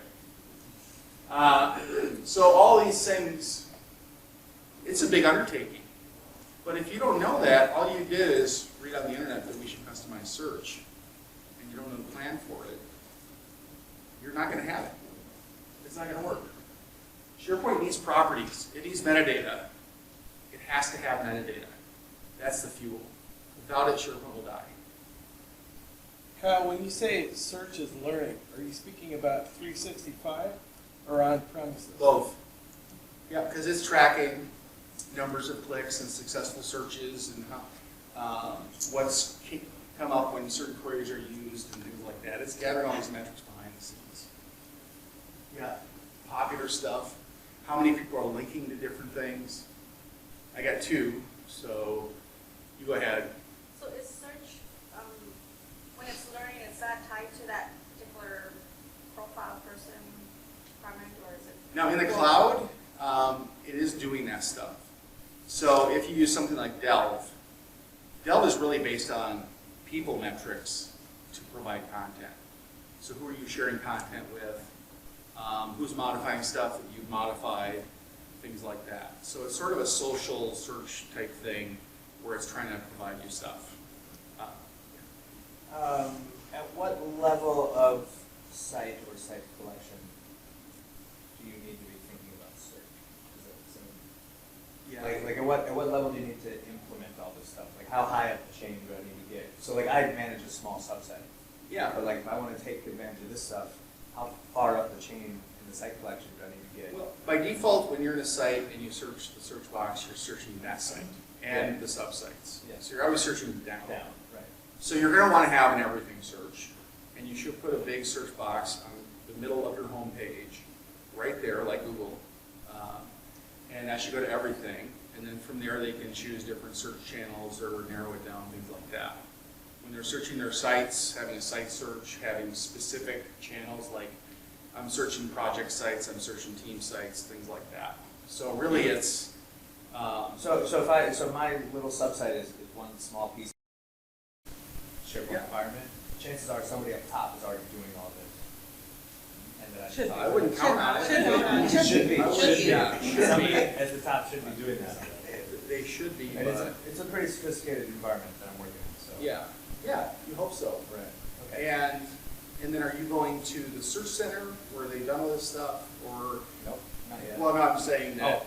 So all these things, it's a big undertaking. But if you don't know that, all you did is read on the internet that we should customize search, and you don't know the plan for it, you're not going to have it. It's not going to work. SharePoint needs properties. It needs metadata. It has to have metadata. That's the fuel. Without it, SharePoint will die. Kyle, when you say search is learning, are you speaking about 365 or on premises? Both. Yeah, because it's tracking numbers of clicks and successful searches and how, what's come up when certain queries are used and things like that. It's gathering all these metrics behind the scenes. Yeah, popular stuff. How many people are linking to different things? I got 2, so you go ahead. So is search, when it's learning, is that tied to that particular profile person primarily, or is it? Now in the cloud, it is doing that stuff. So if you use something like Delve is really based on people metrics to provide content. So who are you sharing content with? Who's modifying stuff that you've modified? things like that. So it's sort of a social search type thing where it's trying to provide you stuff. At what level of site or site collection do you need to be thinking about search? Is it some, like at what level do you need to implement all this stuff? Like how high up the chain do I need to get? So like I manage a small subset. Yeah. But like if I want to take advantage of this stuff, how far up the chain in the site collection do I need to get? Well, by default, when you're in a site and you search the search box, you're searching that site and the subsites. Yeah. So you're always searching down. Down, right. So you're going to want to have an everything search, and you should put a big search box on the middle of your home page, right there, like Google, and that should go to everything. And then from there, they can choose different search channels or narrow it down, things like that. When they're searching their sites, having a site search, having specific channels like I'm searching project sites, I'm searching team sites, things like that. So really, it's So my little subsite is one small piece of SharePoint Yeah. environment. Chances are somebody up top is already doing all this. And that I Should be. I wouldn't count on it. Should be. I would- yeah, should be. Somebody at the top should be doing that. They should be, And but it's a pretty sophisticated environment that I'm working in, so. yeah, you hope so. Right, okay. And then are you going to the search center where they've done all this stuff, or, Nope, not yet. well, no, I'm saying that, Oh.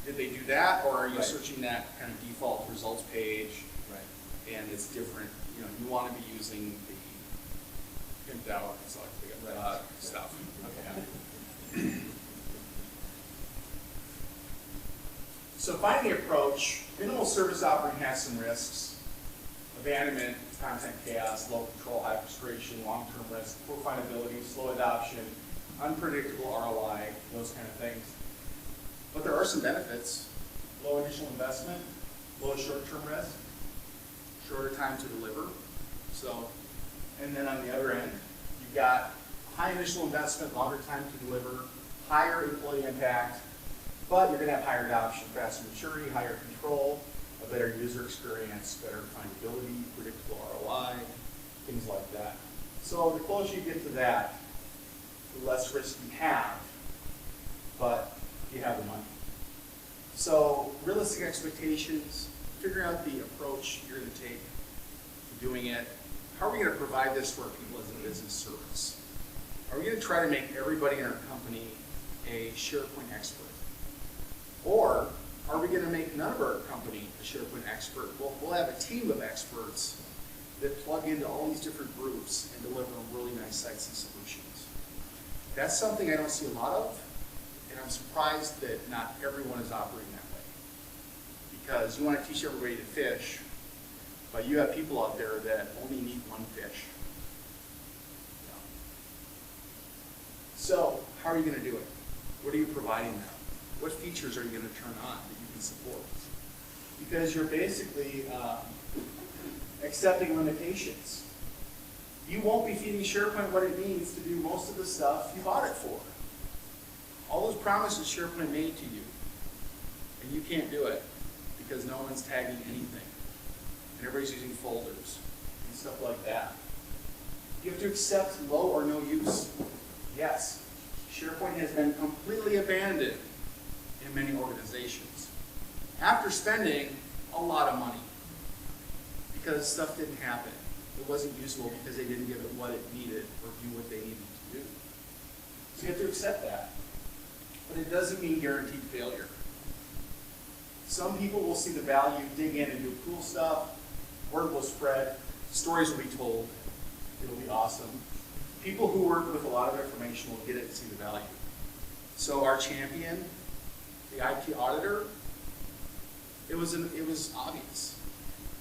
did they do that, or are you Right. searching that kind of default results page, Right. and it's different, you know, you want to be using the pimped out, stuff. Okay. So finding the approach, minimal service offering has some risks. Abandonment, content chaos, low control, high frustration, long-term risk, poor findability, slow adoption, unpredictable ROI, those kind of things. But there are some benefits. Low initial investment, low short-term risk, shorter time to deliver. So, and then on the other end, you've got high initial investment, longer time to deliver, higher employee impact, but you're going to have higher adoption, faster maturity, higher control, a better user experience, better findability, predictable ROI, things like that. So the closer you get to that, the less risk you have, but you have the money. So realistic expectations, figuring out the approach you're going to take to doing it. How are we going to provide this for our people as a business service? Are we going to try to make everybody in our company a SharePoint expert? Or are we going to make none of our company a SharePoint expert? We'll have a team of experts that plug into all these different groups and deliver really nice sites and solutions. That's something I don't see a lot of, and I'm surprised that not everyone is operating that way. Because you want to teach everybody to fish, but you have people out there that only need one fish. So, how are you going to do it? What are you providing them? What features are you going to turn on that you can support? Because you're basically accepting limitations. You won't be feeding SharePoint what it needs to do most of the stuff you bought it for. All those promises SharePoint made to you, and you can't do it because no one's tagging anything. And everybody's using folders and stuff like that. You have to accept low or no use. Yes, SharePoint has been completely abandoned in many organizations after spending a lot of money because stuff didn't happen. It wasn't usable because they didn't give it what it needed or do what they needed to do. So you have to accept that. But it doesn't mean guaranteed failure. Some people will see the value, dig in and do cool stuff. Word will spread. Stories will be told. It'll be awesome. People who work with a lot of information will get it and see the value. So our champion, the IT auditor, it was obvious.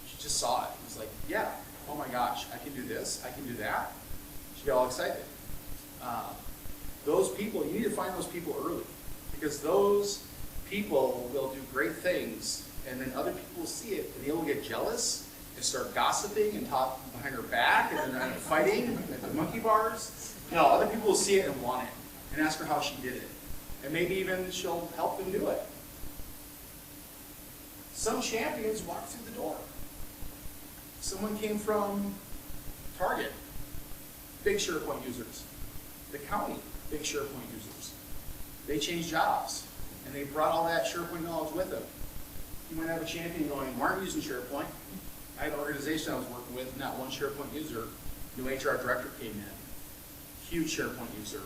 She just saw it. It was like, yeah, oh my gosh, I can do this, I can do that. She got all excited. Those people, you need to find those people early because those people will do great things and then other people will see it and they'll get jealous and start gossiping and talk behind her back and then fighting at the monkey bars. No, other people will see it and want it and ask her how she did it. And maybe even she'll help them do it. Some champions walk through the door. Someone came from Target, big SharePoint users. The county, big SharePoint users. They changed jobs and they brought all that SharePoint knowledge with them. You might have a champion going, "Why aren't you using SharePoint?" I had an organization I was working with, not one SharePoint user. New HR director came in, huge SharePoint user,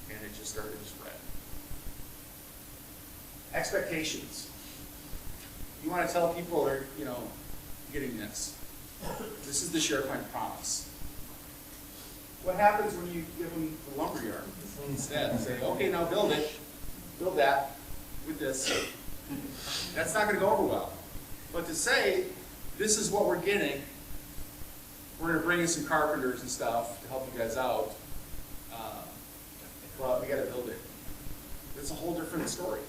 and it just started to spread. Expectations. You want to tell people they're, getting this. This is the SharePoint promise. What happens when you give them the lumberyard instead? Say, okay, now build it. Build that with this. That's not going to go over well. But to say, this is what we're getting, we're going to bring in some carpenters and stuff to help you guys out, well, we got to build it. It's a whole different story.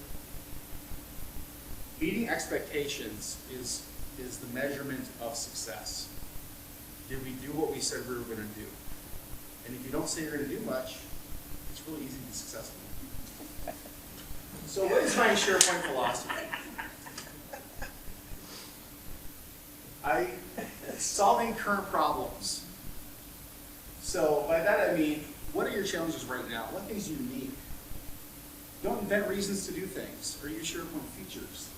Meeting expectations is the measurement of success. Did we do what we said we were going to do? And if you don't say you're going to do much, it's really easy to be successful. So what is my SharePoint philosophy? Solving current problems. So by that I mean, what are your challenges right now? What things do you need? Don't invent reasons to do things or use SharePoint features.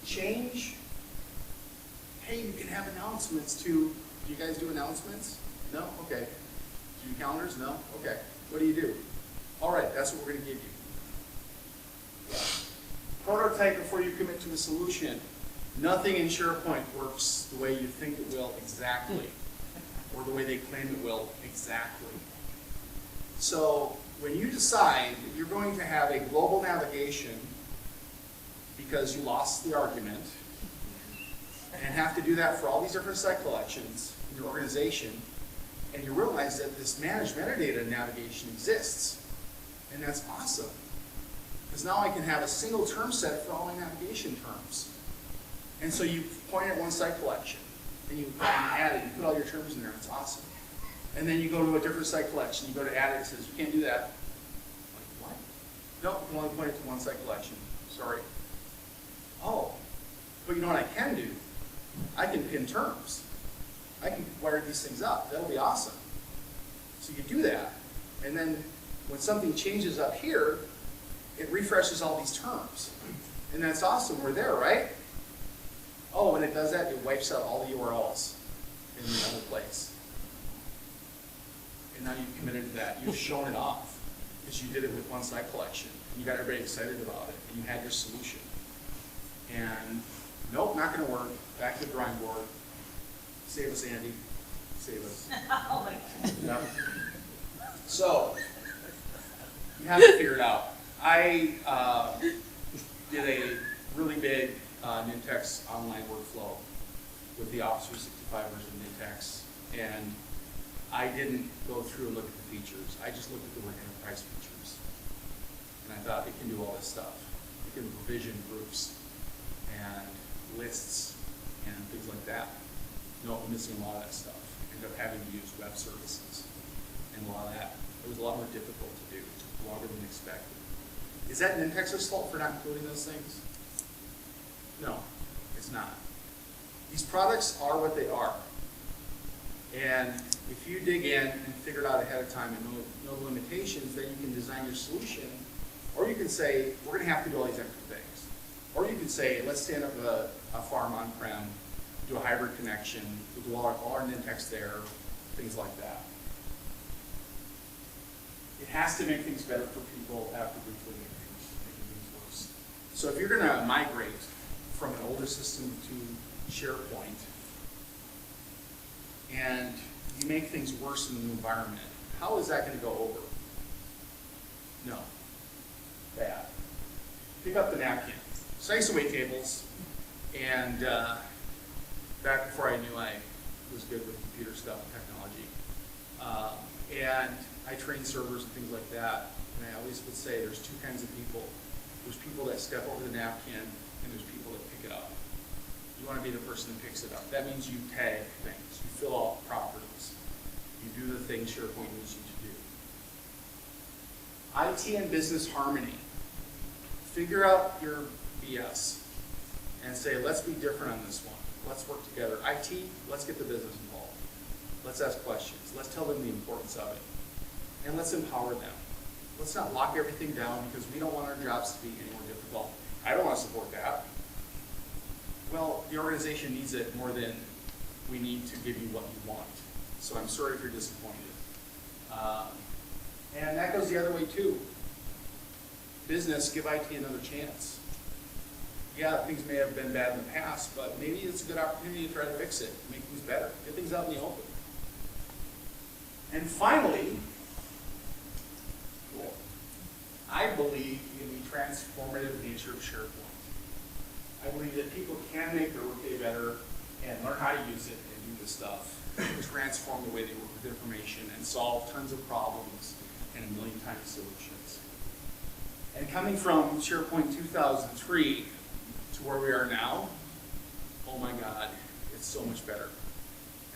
Change. Hey, you can have announcements too. Do you guys do announcements? No? Okay. Do you do calendars? No? Okay. What do you do? All right, that's what we're going to give you. Prototype before you commit to a solution. Nothing in SharePoint works the way you think it will exactly, or the way they claim it will exactly. So when you decide that you're going to have a global navigation because you lost the argument, and have to do that for all these different site collections in your organization, and you realize that this managed metadata navigation exists, and that's awesome. Because now I can have a single term set for all my navigation terms. And so you point at one site collection, and you add it, you put all your terms in there, it's awesome. And then you go to a different site collection, you go to add it, it says, you can't do that. I'm like, what? No, you can only point it to one site collection, sorry. Oh, but you know what I can do? I can pin terms. I can wire these things up, that'll be awesome. So you do that, and then when something changes up here, it refreshes all these terms. And that's awesome, we're there, right? Oh, when it does that, it wipes out all the URLs in the other place. And now you've committed to that. You've shown it off because you did it with one site collection. And you got everybody excited about it, and you had your solution. And nope, not going to work. Back to the drawing board. Save us, Andy. Save us. Oh my God. Yep. So, you have to figure it out. I did a really big Nintex online workflow with the Office 365 version of Nintex, and I didn't go through and look at the features. I just looked at the word enterprise features, and I thought it can do all this stuff. It can provision groups and lists and things like that. No, I'm missing a lot of that stuff. Ended up having to use web services and a lot of that. It was a lot more difficult to do, longer than expected. Is that Nintex's fault for not including those things? No, it's not. These products are what they are. And if you dig in and figure it out ahead of time and know the limitations, then you can design your solution. Or you can say, we're going to have to do all these extra things. Or you can say, let's stand up a farm on-prem, do a hybrid connection, we'll do all our Nintex there, things like that. It has to make things better for people after briefly making things worse. So if you're going to migrate from an older system to SharePoint, and you make things worse in the new environment, how is that going to go over? No. Bad. Pick up the napkin. So I used to wait tables, and back before I knew I was good with computer stuff and technology. And I trained servers and things like that, and I always would say there's two kinds of people. There's people that step over the napkin, and there's people that pick it up. You want to be the person that picks it up. That means you tag things, you fill out properties, you do the things SharePoint needs you to do. IT and business harmony. Figure out your BS and say, let's be different on this one. Let's work together. IT, let's get the business involved. Let's ask questions. Let's tell them the importance of it. And let's empower them. Let's not lock everything down because we don't want our jobs to be any more difficult. I don't want to support that. Well, the organization needs it more than we need to give you what you want. So I'm sorry if you're disappointed. And that goes the other way too. Business, give IT another chance. Yeah, things may have been bad in the past, but maybe it's a good opportunity to try to fix it, make things better, get things out in the open. And finally, I believe in the transformative nature of SharePoint. I believe that people can make their workday better and learn how to use it and do this stuff, transform the way they work with information and solve tons of problems and a million tiny solutions. And coming from SharePoint 2003 to where we are now, oh my God, it's so much better.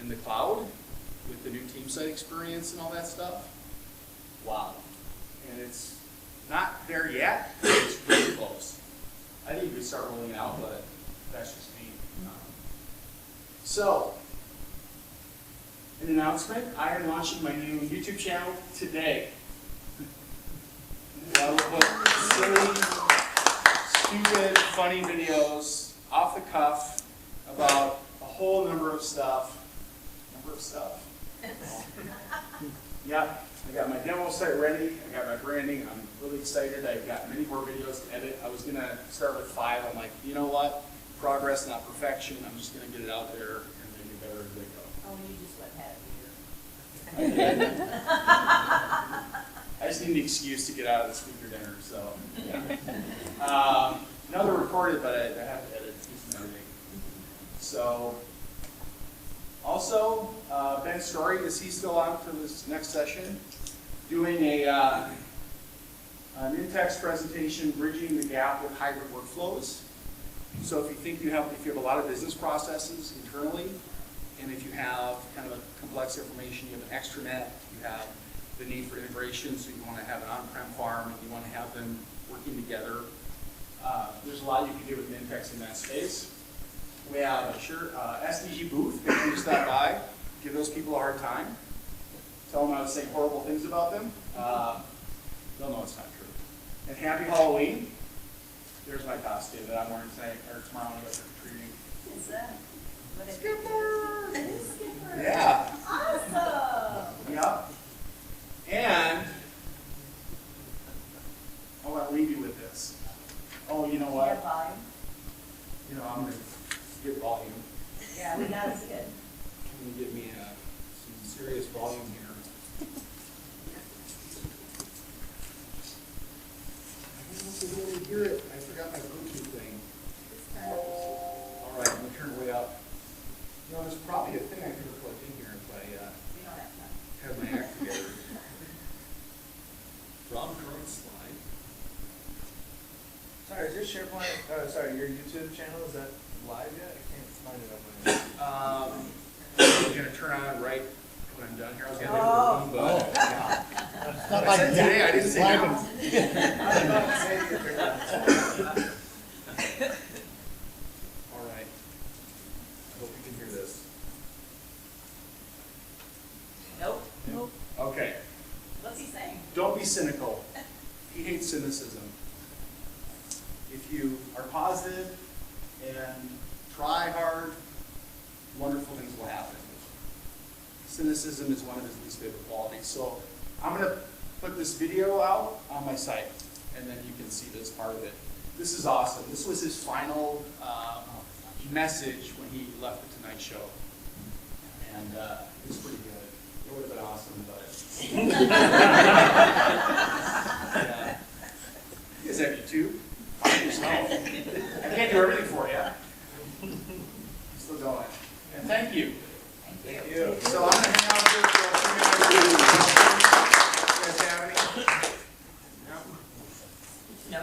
In the cloud, with the new team site experience and all that stuff, wow. And it's not there yet, it's really close. I think we start rolling it out, but that's just me. So, an announcement, I am launching my new YouTube channel today. I will put silly, stupid, funny videos off the cuff about a whole number of stuff. Yep, I got my demo site ready, I got my branding, I'm really excited, I've got many more videos to edit. I was gonna start with 5, I'm like, you know what? Progress, not perfection, I'm just gonna get it out there and make it better as they go. Oh, you just went ahead of you. I just need an excuse to get out of the speaker dinner, so, yeah. No, they're recorded, but I have to edit, do some editing. So, also, Ben Story, is he still on for this next session? Doing an in-text presentation, bridging the gap with hybrid workflows. So if you think if you have a lot of business processes internally, and if you have kind of a complex information, you have an extranet, you have the need for integration, so you want to have an on-prem farm, and you want to have them working together. There's a lot you can do with Mintex in that space. We have a SDG booth. Make sure you stop by, give those people a hard time, tell them I was saying horrible things about them. They'll know it's not true. And happy Halloween. There's my costume that I'm wearing tonight or tomorrow when I go trick-or-treating. Is that? What it- Skipper! It is Skipper. Yeah. Awesome. Yep. And I want to leave you with this. Oh, you know what? Yeah, volume. You know, I'm going to get volume. Yeah, we got it good. Can you give me some serious volume here? I don't know if you really hear it. I forgot my Bluetooth thing. All right, I'm going to turn it way up. You know, there's probably a thing I could have plugged in here if I We don't have time. had my act together. From current slide. Sorry, is your SharePoint, your YouTube channel, is that live yet? I can't find it on my. I'm going to turn on right when I'm done here. I was going to Oh. do it, but yeah. Not I said today, I didn't say now. Live All right. I hope you can hear this. Nope. Nope. Okay. What's he saying? Don't be cynical. He hates cynicism. If you are positive and try hard, wonderful things will happen. Cynicism is one of his least favorite qualities. So I'm going to put this video out on my site, and then you can see this part of it. This is awesome. This was his final message when he left the Tonight Show. And it's pretty good. It would have been awesome, but... yeah. You guys have YouTube. Find yourself. I can't do everything for you. I'm still going. And thank you. Thank you. So I'm going to hang out here for a few minutes. You guys have any? No? No.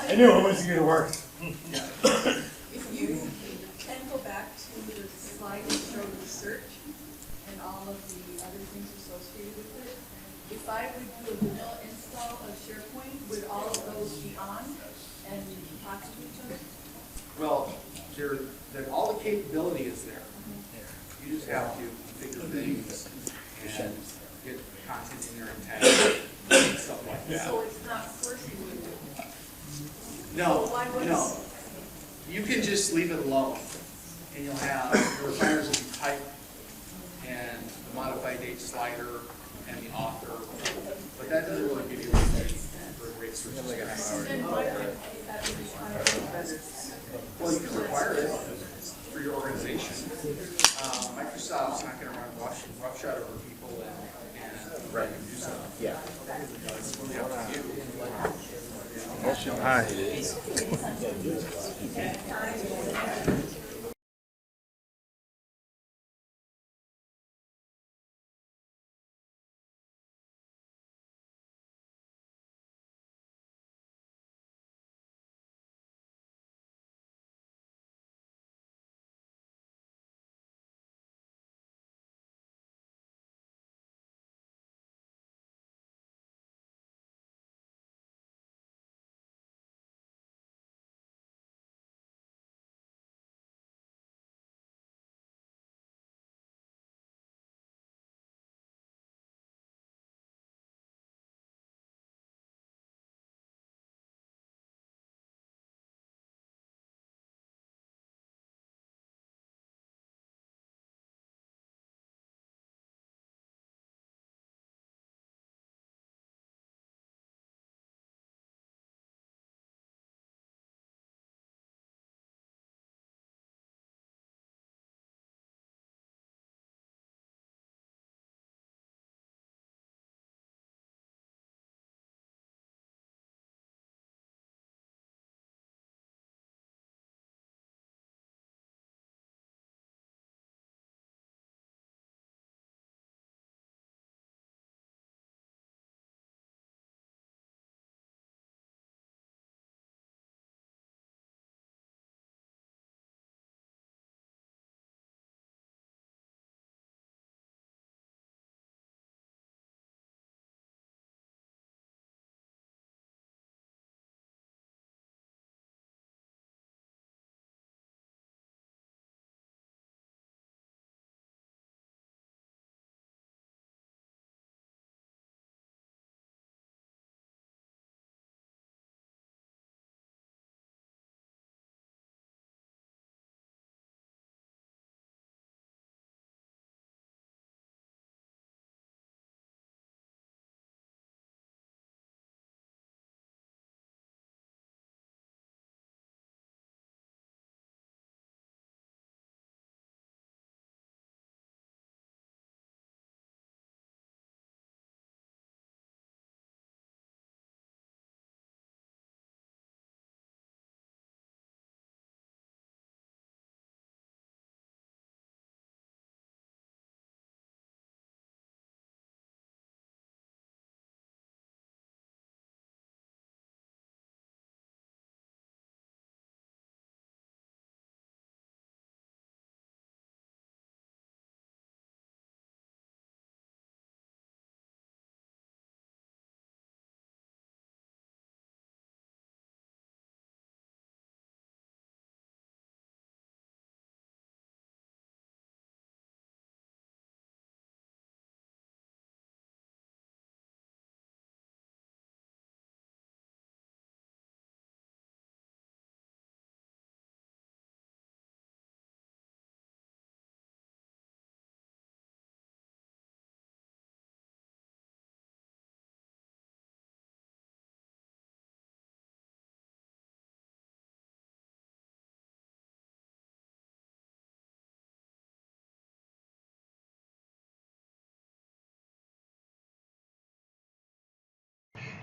I knew it wasn't gonna work. If you can go back to the slide and show the search and all of the other things associated with it, if I would do a vanilla install of SharePoint, would all of those be on and talk to each other? Well, all the capability is there. You just have to configure things and get content in there and tag it, stuff like So it's not forcing you to. No, So why would no. it- You can just leave it alone, and you'll have, the requirements will be type, and the modified date slider, and the author, but that doesn't really give you anything for a great search. Then why would that be required? Well, you can require it for your organization. Microsoft's not gonna run roughshod over people and do something. Yeah. It's really up to you. Hi.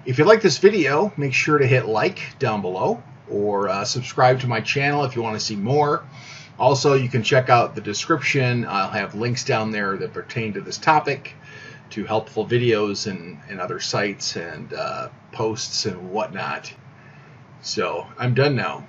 If you like this video, make sure to hit like down below, or subscribe to my channel if you want to see more. Also, you can check out the description. I'll have links down there that pertain to this topic, to helpful videos and other sites and posts and whatnot. So I'm done now.